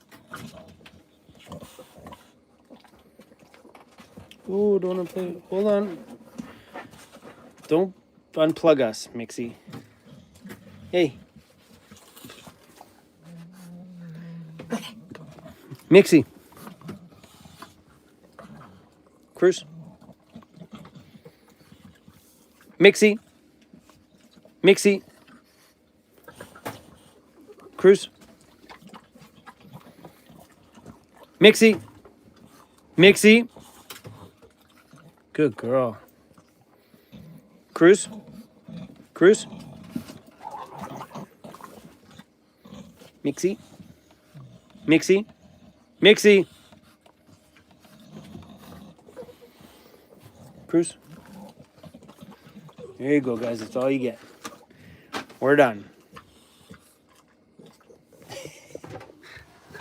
Oh, don't unplug. Hold on. Don't unplug us, Mixie. Hey. Mixie. Cruz? Mixie? Mixie. Cruz. Mixie. Mixie. Good girl. Cruz. Cruz. Mixie. Mixie. Mixie. Cruz. There you go, guys. That's all you get. We're done.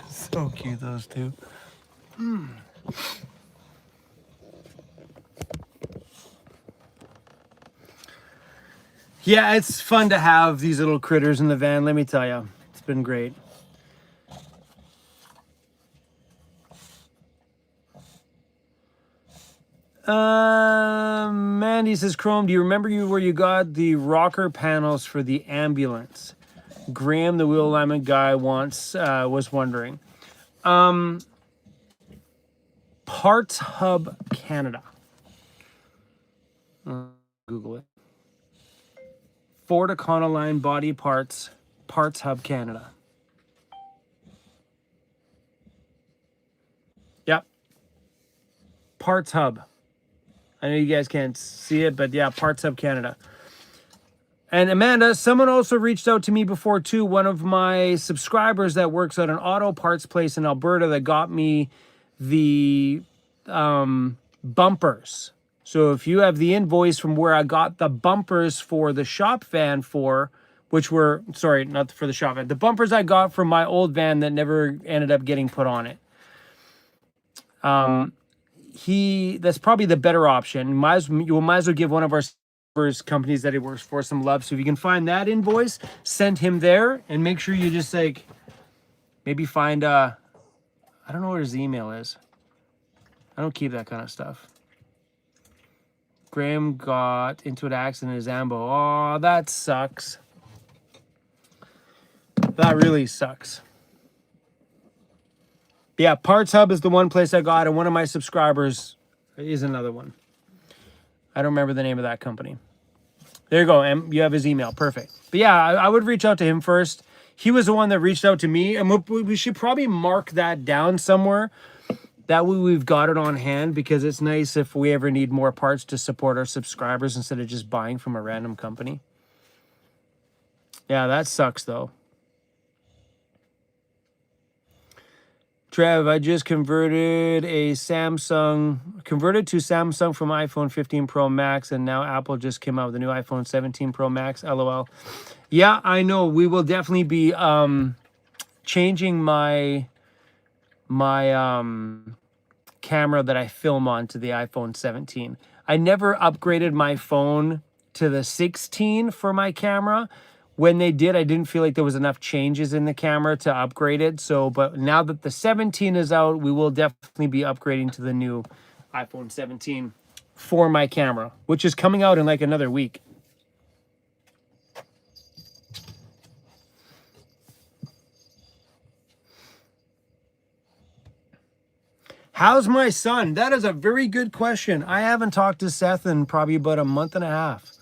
So cute, those two. Yeah, it's fun to have these little critters in the van, let me tell you. It's been great. Mandy says, Chrome, do you remember where you got the rocker panels for the ambulance? Graham, the wheel alignment guy, was wondering. Parts Hub Canada. Google it. Ford Econoline body parts, Parts Hub Canada. Yep. Parts Hub. I know you guys can't see it, but yeah, Parts Hub Canada. And Amanda, someone also reached out to me before too. One of my subscribers that works at an auto parts place in Alberta that got me the bumpers. So if you have the invoice from where I got the bumpers for the shop van which were, sorry, not for the shop van, the bumpers I got from my old van that never ended up getting put on it. that's probably the better option. You might as well give one of our companies that he works for some love. So if you can find that invoice, send him there, and make sure you just like maybe find I don't know what his email is. I don't keep that kind of stuff. Graham got into an accident in Zambo. Oh, that sucks. That really sucks. Yeah, Parts Hub is the one place I got, and one of my subscribers is another one. I don't remember the name of that company. There you go, and you have his email. Perfect. But yeah, I would reach out to him first. He was the one that reached out to me, and we should probably mark that down somewhere. That way we've got it on hand, because it's nice if we ever need more parts to support our subscribers instead of just buying from a random company. Yeah, that sucks though. Trev, I just converted to Samsung from iPhone 15 Pro Max, and now Apple just came out with the new iPhone 17 Pro Max. LOL. Yeah, I know. We will definitely be changing my camera that I film on to the iPhone 17. I never upgraded my phone to the 16 for my camera. When they did, I didn't feel like there was enough changes in the camera to upgrade it. So, but now that the 17 is out, we will definitely be upgrading to the new iPhone 17 for my camera, which is coming out in like another week. How's my son? That is a very good question. I haven't talked to Seth in probably about a month and a half.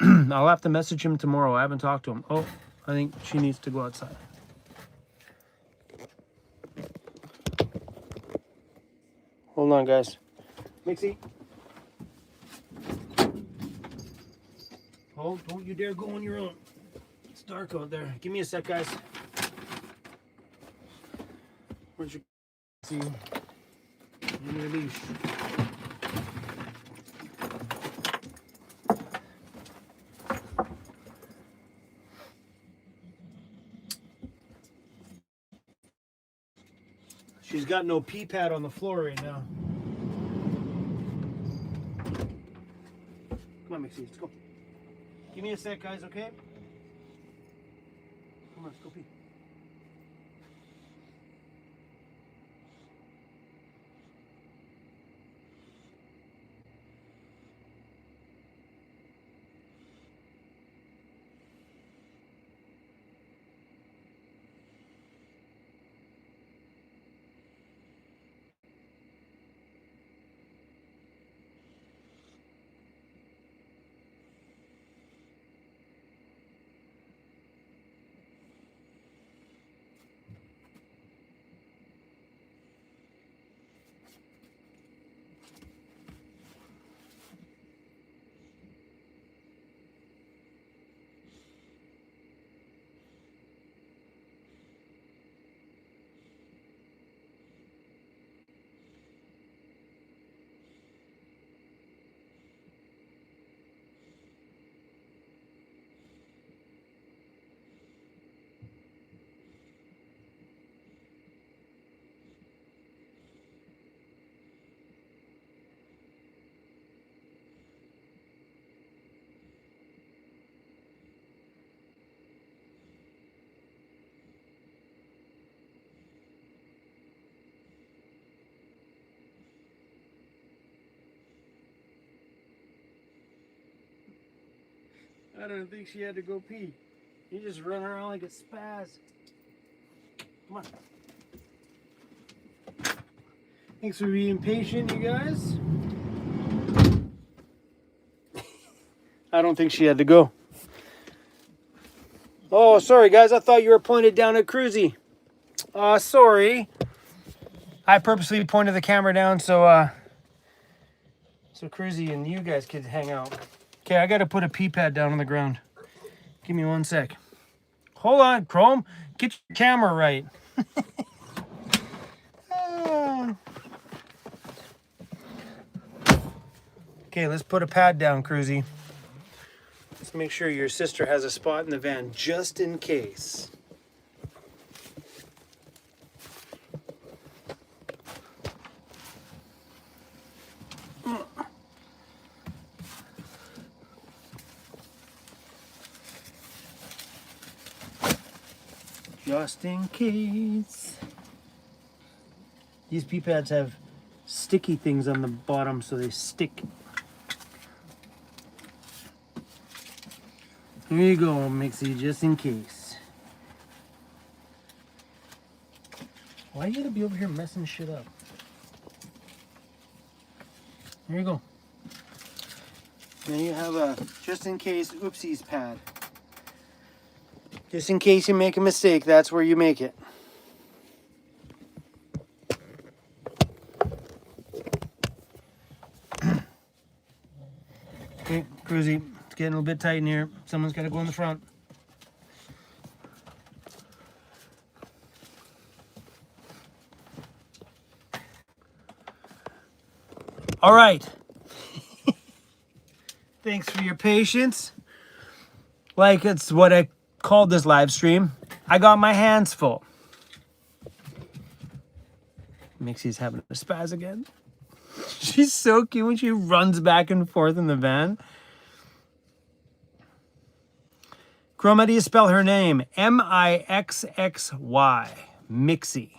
I'll have to message him tomorrow. I haven't talked to him. Oh, I think she needs to go outside. Hold on, guys. Mixie. Oh, don't you dare go on your own. It's dark out there. Give me a sec, guys. Where's your... See? Give me a leash. She's got no pee pad on the floor right now. Come on, Mixie, let's go. Give me a sec, guys, okay? Come on, let's go pee. I don't think she had to go pee. You just run around like a spaz. Come on. Thanks for being patient, you guys. I don't think she had to go. Oh, sorry, guys. I thought you were pointed down at Cruzy. Sorry. I purposely pointed the camera down so Cruzy and you guys could hang out. Okay, I got to put a pee pad down on the ground. Give me 1 sec. Hold on, Chrome. Get your camera right. Okay, let's put a pad down, Cruzy. Let's make sure your sister has a spot in the van just in case. Just in case. These pee pads have sticky things on the bottom so they stick. Here you go, Mixie, just in case. Why you gotta be over here messing shit up? There you go. Then you have a just in case oopsies pad. Just in case you make a mistake, that's where you make it. Okay, Cruzy, it's getting a little bit tight in here. Someone's got to go in the front. All right. Thanks for your patience. Like it's what I called this live stream. I got my hands full. Mixie's having a spaz again. She's so cute when she runs back and forth in the van. Chrome, how do you spell her name? M-I-X-X-Y. Mixie.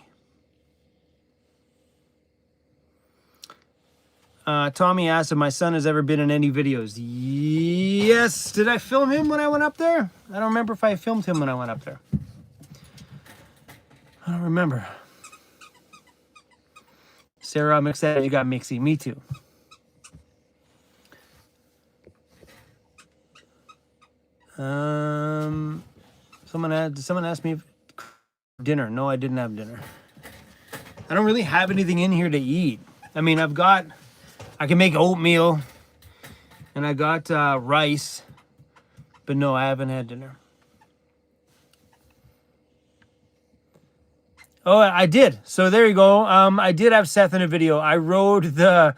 Tommy asked if my son has ever been in any videos. Yes. Did I film him when I went up there? I don't remember if I filmed him when I went up there. I don't remember. Sarah, I'm excited you got Mixie. Me too. Someone asked me if dinner. No, I didn't have dinner. I don't really have anything in here to eat. I mean, I can make oatmeal, and I got rice, but no, I haven't had dinner. Oh, I did. So there you go. I did have Seth in a video. I rode the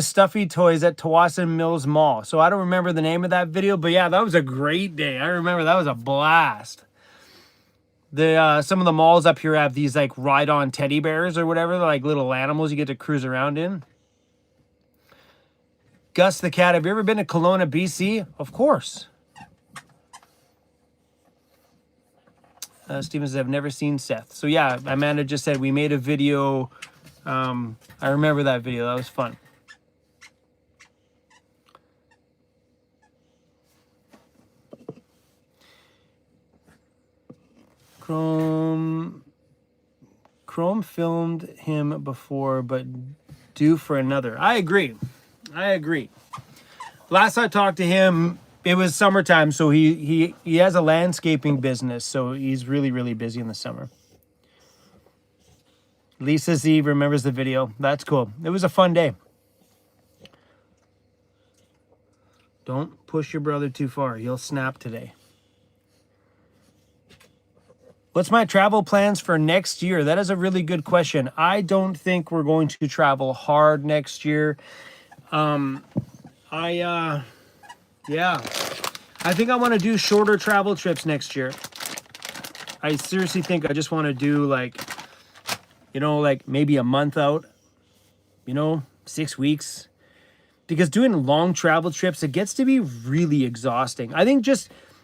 stuffy toys at Tawasin Mills Mall. So I don't remember the name of that video, but yeah, that was a great day. I remember that was a blast. Some of the malls up here have these like ride-on teddy bears or whatever. They're like little animals you get to cruise around in. Gus the cat, have you ever been to Kelowna, BC? Of course. Steven says, I've never seen Seth. So yeah, Amanda just said we made a video. I remember that video. That was fun. Chrome filmed him before, but due for another. I agree. Last I talked to him, it was summertime, so he has a landscaping business, so he's really, really busy in the summer. Lisa Z remembers the video. That's cool. It was a fun day. Don't push your brother too far. He'll snap today. What's my travel plans for next year? That is a really good question. I don't think we're going to travel hard next year. Yeah, I think I want to do shorter travel trips next year. I seriously think I just want to do like maybe a month out, 6 weeks, because doing long travel trips, it gets to be really exhausting. I think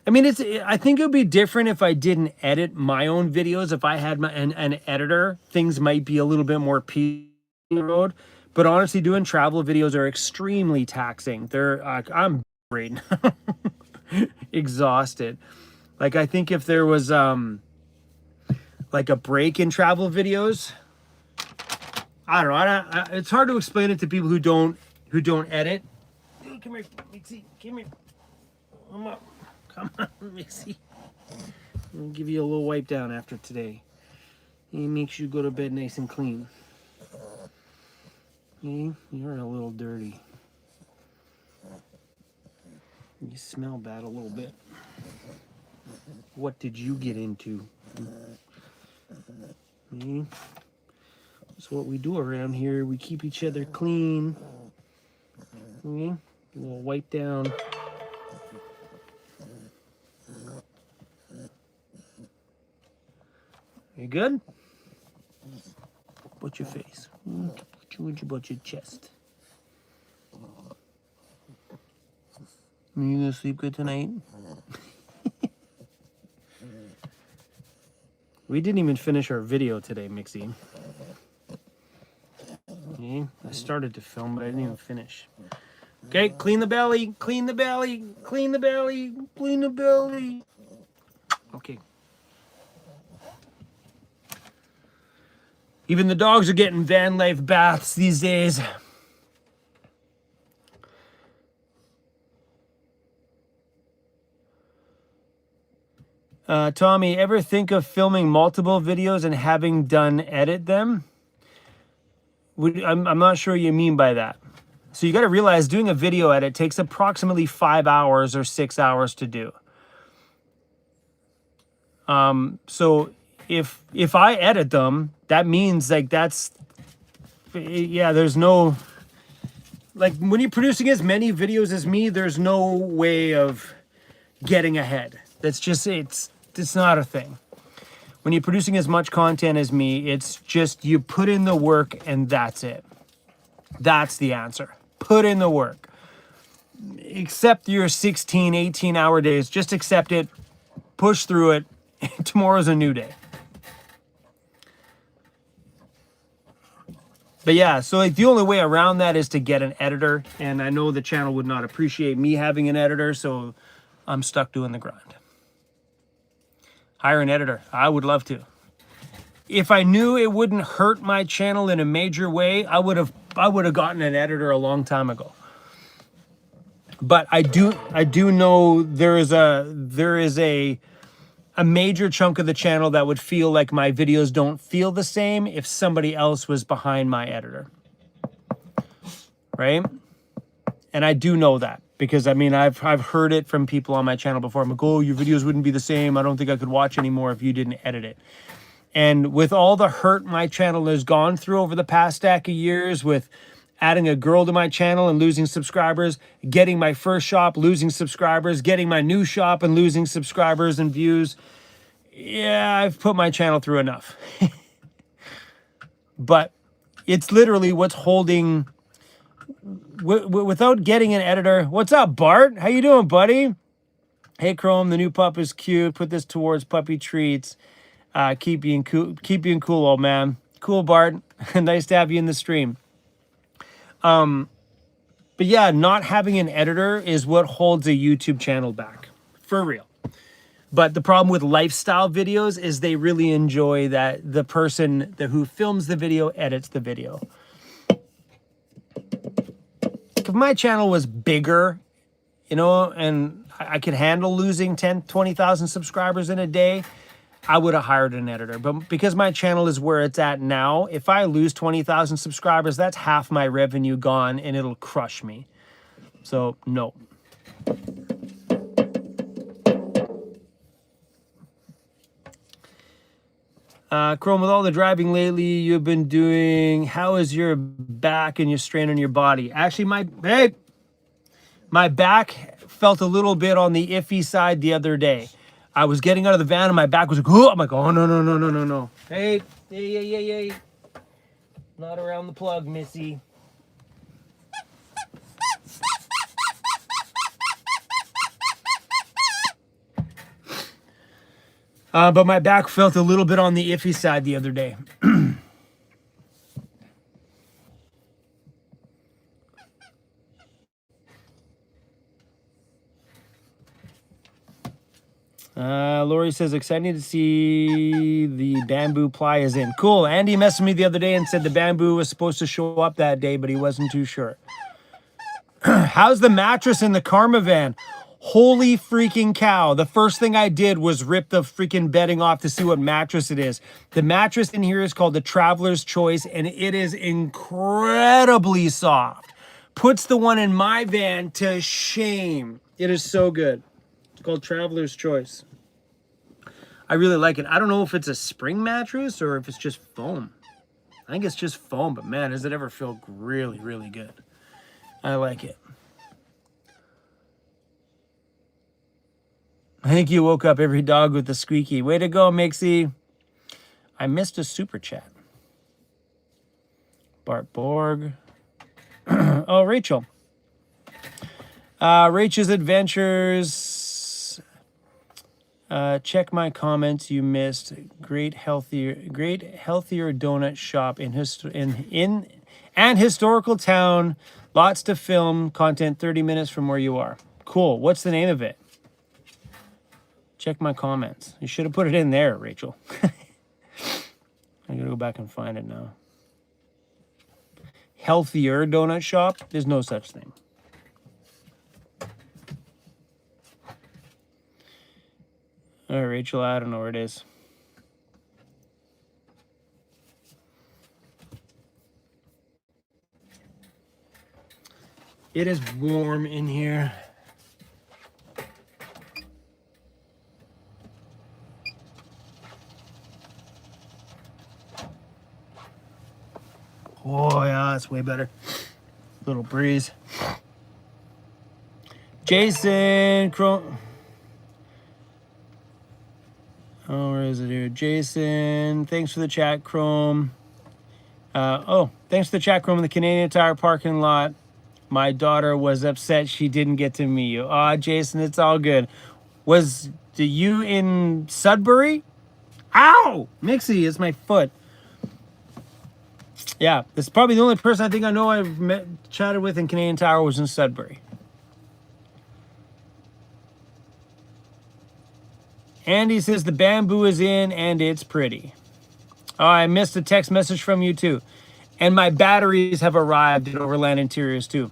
I think it would be different if I didn't edit my own videos. If I had an editor, things might be a little bit more peaceful on the road. But honestly, doing travel videos are extremely taxing. I'm right now exhausted. Like, I think if there was like a break in travel videos, I don't know. It's hard to explain it to people who don't edit. Hey, come here, Mixie. Come here. Come on, Mixie. I'll give you a little wipe down after today. It makes you go to bed nice and clean. You're a little dirty. You smell bad a little bit. What did you get into? That's what we do around here. We keep each other clean. A little wipe down. You good? Put your face. Put your chest. you gonna sleep good tonight? We didn't even finish our video today, Mixie. Okay, I started to film, but I didn't even finish. Okay, clean the belly, clean the belly, clean the belly, clean the belly. Okay. Even the dogs are getting van life baths these days. Tommy, ever think of filming multiple videos and having done edit them? I'm not sure what you mean by that. So you got to realize doing a video edit takes approximately 5 hours or 6 hours to do. So if I edit them, that means like there's no, like when you're producing as many videos as me, there's no way of getting ahead. That's just, it's not a thing. When you're producing as much content as me, it's just you put in the work and that's it. That's the answer. Put in the work. Accept your 16, 18-hour days. Just accept it. Push through it. Tomorrow's a new day. But yeah, so like the only way around that is to get an editor. And I know the channel would not appreciate me having an editor, so I'm stuck doing the grind. Hire an editor. I would love to. If I knew it wouldn't hurt my channel in a major way, I would have gotten an editor a long time ago. But I do know there is a major chunk of the channel that would feel like my videos don't feel the same if somebody else was behind my editor. Right? And I do know that because I mean I've heard it from people on my channel before. I'm like, oh, your videos wouldn't be the same. I don't think I could watch anymore if you didn't edit it. And with all the hurt my channel has gone through over the past stack of years, with adding a girl to my channel and losing subscribers, getting my first shop, losing subscribers, getting my new shop and losing subscribers and views, yeah, I've put my channel through enough. But it's literally what's holding, without getting an editor. What's up, Bart? How you doing, buddy? Hey, Chrome, the new pup is cute. Put this towards puppy treats. Keep being cool, old man. Cool, Bart. Nice to have you in the stream. But yeah, not having an editor is what holds a YouTube channel back. For real. But the problem with lifestyle videos is they really enjoy that the person who films the video edits the video. If my channel was bigger, you know, and I could handle losing 10, 20,000 subscribers in a day, I would have hired an editor. But because my channel is where it's at now, if I lose 20,000 subscribers, that's half my revenue gone and it'll crush me. So, no. Chrome, with all the driving lately you've been doing, how is your back and your strain on your body? Actually, my back felt a little bit on the iffy side the other day. I was getting out of the van and my back was like, oh, I'm like, oh, no. Hey. Not around the plug, Missy. But my back felt a little bit on the iffy side the other day. Lori says, exciting to see the bamboo ply is in. Cool. Andy messaged me the other day and said the bamboo was supposed to show up that day, but he wasn't too sure. How's the mattress in the Karma van? Holy freaking cow. The first thing I did was rip the freaking bedding off to see what mattress it is. The mattress in here is called the Traveler's Choice, and it is incredibly soft. Puts the one in my van to shame. It is so good. It's called Traveler's Choice. I really like it. I don't know if it's a spring mattress or if it's just foam. I think it's just foam, but man, does it ever feel really, really good. I like it. I think you woke up every dog with the squeaky. Way to go, Mixie. I missed a super chat. Bart Borg. Oh, Rachel. Rachel's Adventures. Check my comments you missed. Great healthier donut shop in historical town. Lots to film. Content 30 minutes from where you are. Cool. What's the name of it? Check my comments. You should have put it in there, Rachel. I'm gonna go back and find it now. Healthier donut shop? There's no such thing. All right, Rachel, I don't know where it is. It is warm in here. Oh, yeah, that's way better. Little breeze. Jason Chrome. Oh, where is it here? Jason, thanks for the chat, Chrome. Thanks for the chat, Chrome in the Canadian Tire parking lot. My daughter was upset she didn't get to meet you. Jason, it's all good. Was you in Sudbury? Ow! Mixie, it's my foot. Yeah, this is probably the only person I think I know I've chatted with in Canadian Tower was in Sudbury. Andy says the bamboo is in and it's pretty. Oh, I missed a text message from you too. And my batteries have arrived at Overland Interiors too.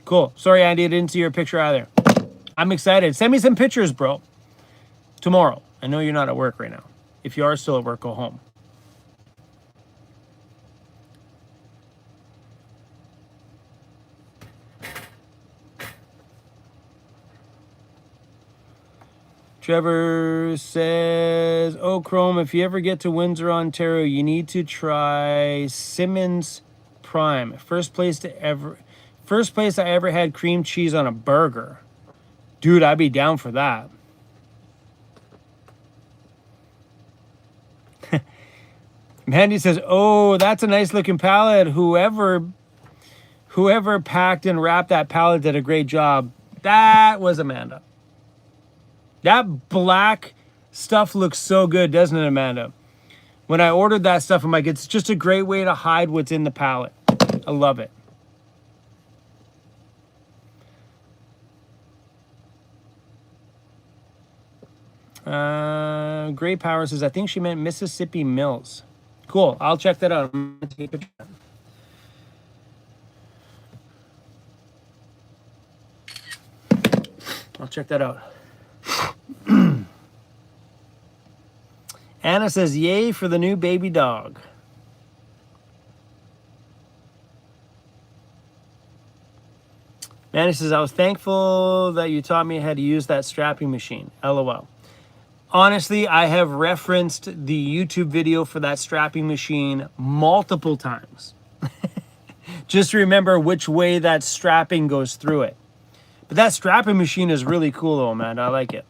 Cool. Sorry, Andy, I didn't see your picture either. I'm excited. Send me some pictures, bro. Tomorrow. I know you're not at work right now. If you are still at work, go home. Trevor says, oh, Chrome, if you ever get to Windsor, Ontario, you need to try Simmons Prime. First place I ever had cream cheese on a burger. Dude, I'd be down for that. Mandy says, oh, that's a nice looking pallet. Whoever packed and wrapped that pallet did a great job. That was Amanda. That black stuff looks so good, doesn't it, Amanda? When I ordered that stuff, I'm like, it's just a great way to hide what's in the pallet. I love it. Great Power says, I think she meant Mississippi Mills. Cool. I'll check that out. I'm gonna take a picture. I'll check that out. Anna says, yay for the new baby dog. Manny says, I was thankful that you taught me how to use that strapping machine. LOL. Honestly, I have referenced the YouTube video for that strapping machine multiple times. Just remember which way that strapping goes through it. But that strapping machine is really cool though, man. I like it.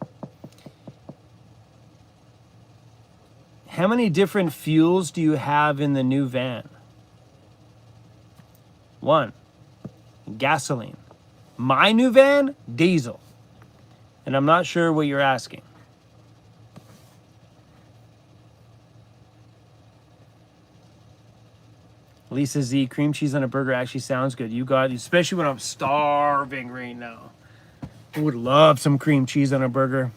How many different fuels do you have in the new van? 1, gasoline. My new van, diesel. And I'm not sure what you're asking. Lisa Z, cream cheese on a burger actually sounds good. You got it, especially when I'm starving right now. I would love some cream cheese on a burger.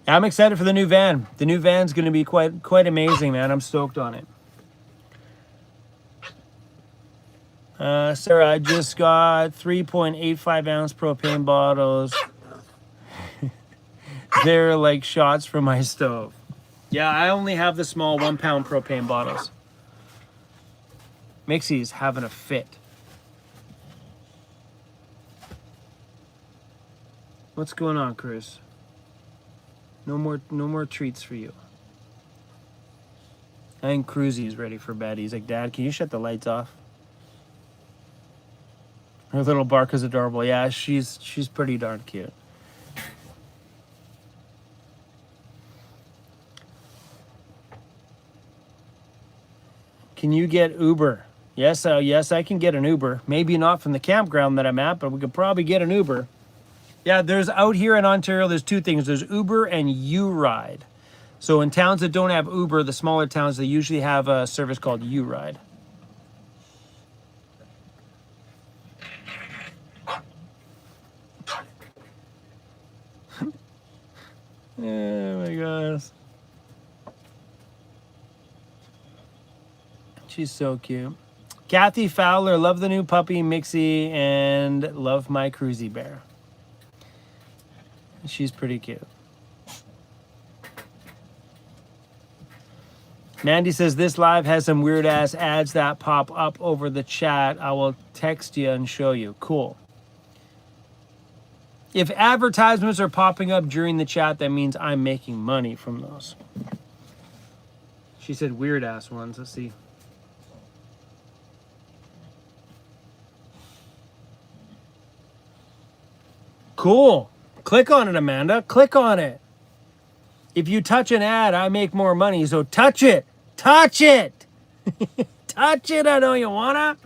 I'm excited for the new van. The new van's going to be quite amazing, man. I'm stoked on it. Sarah, I just got 3.85 ounce propane bottles. They're like shots from my stove. Yeah, I only have the small 1 pound propane bottles. Mixie's having a fit. What's going on, Chris? No more treats for you. I think Cruzy's ready for bed. He's like, Dad, can you shut the lights off? Her little bark is adorable. Yeah, she's pretty darn cute. Can you get Uber? Yes, yes, I can get an Uber. Maybe not from the campground that I'm at, but we could probably get an Uber. Yeah, there's out here in Ontario, there's two things. There's Uber and U-Ride. So in towns that don't have Uber, the smaller towns, they usually have a service called U-Ride. Oh my gosh. She's so cute. Kathy Fowler, love the new puppy Mixie and love my cruisy bear. She's pretty cute. Mandy says this live has some weird ass ads that pop up over the chat. I will text you and show you. Cool. If advertisements are popping up during the chat, that means I'm making money from those. She said weird ass ones. Let's see. Cool. Click on it, Amanda. Click on it. If you touch an ad, I make more money. So touch it. Touch it. Touch it. I know you wanna.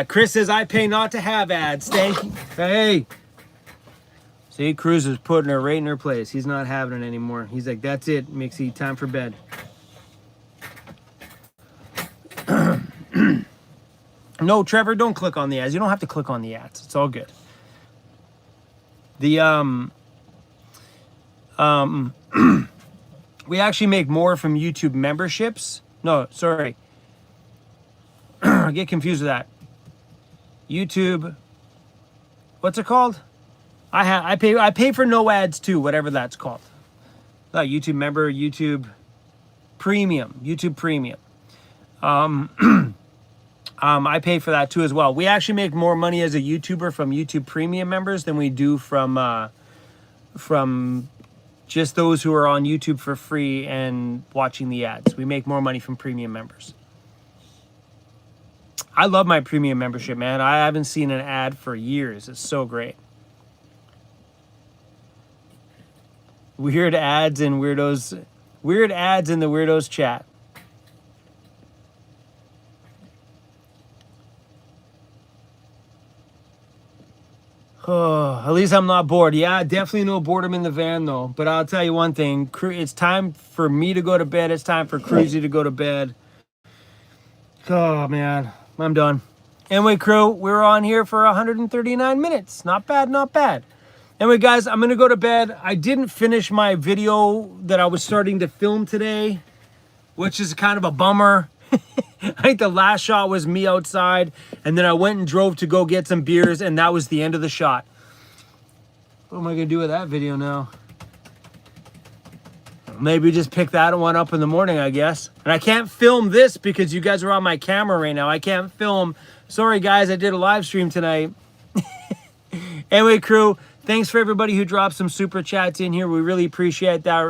Chris says, I pay not to have ads. Thank you. Hey. See, Cruz is putting her right in her place. He's not having it anymore. He's like, that's it, Mixie. Time for bed. No, Trevor, don't click on the ads. You don't have to click on the ads. It's all good. The we actually make more from YouTube memberships. No, sorry. I get confused with that. YouTube, what's it called? I pay for no ads too, whatever that's called. YouTube member, YouTube Premium. I pay for that too as well. We actually make more money as a YouTuber from YouTube Premium members than we do from just those who are on YouTube for free and watching the ads. We make more money from Premium members. I love my Premium membership, man. I haven't seen an ad for years. It's so great. Weird ads in weirdos. Weird ads in the weirdos chat. Oh, at least I'm not bored. Yeah, definitely no boredom in the van, though. But I'll tell you one thing. It's time for me to go to bed. It's time for Cruzy to go to bed. Oh, man. I'm done. Anyway, crew, we're on here for 139 minutes. Not bad, not bad. Anyway, guys, I'm going to go to bed. I didn't finish my video that I was starting to film today, which is kind of a bummer. I think the last shot was me outside, and then I went and drove to go get some beers, and that was the end of the shot. What am I going to do with that video now? Maybe just pick that one up in the morning, I guess. And I can't film this because you guys are on my camera right now. I can't film. Sorry, guys, I did a live stream tonight. Anyway, crew, thanks for everybody who dropped some super chats in here. We really appreciate that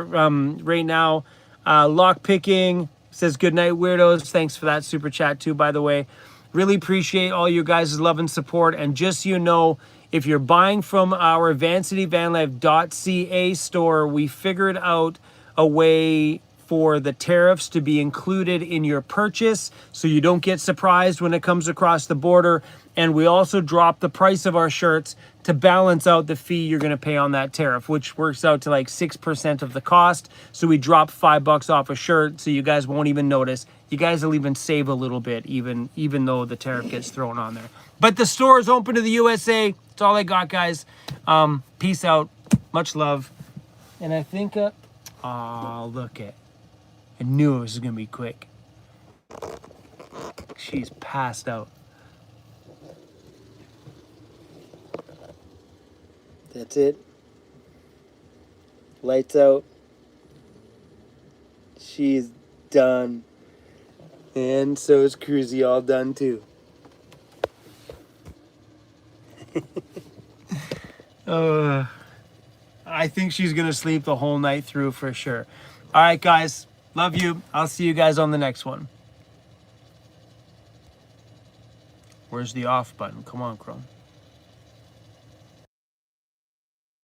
right now. Lock picking says good night, weirdos. Thanks for that super chat too, by the way. Really appreciate all you guys' love and support. And just so you know, if you're buying from our VancityVanlife.ca store, we figured out a way for the tariffs to be included in your purchase so you don't get surprised when it comes across the border. And we also dropped the price of our shirts to balance out the fee you're going to pay on that tariff, which works out to like 6% of the cost. So we dropped $5 off a shirt so you guys won't even notice. You guys will even save a little bit, even though the tariff gets thrown on there. But the store is open to the USA. That's all I got, guys. Peace out. Much love. And I think, oh, look it. I knew it was going to be quick. She's passed out. That's it. Lights out. She's done. And so is Cruzy all done too. I think she's going to sleep the whole night through for sure. All right, guys. Love you. I'll see you guys on the next one. Where's the off button? Come on, Chrome.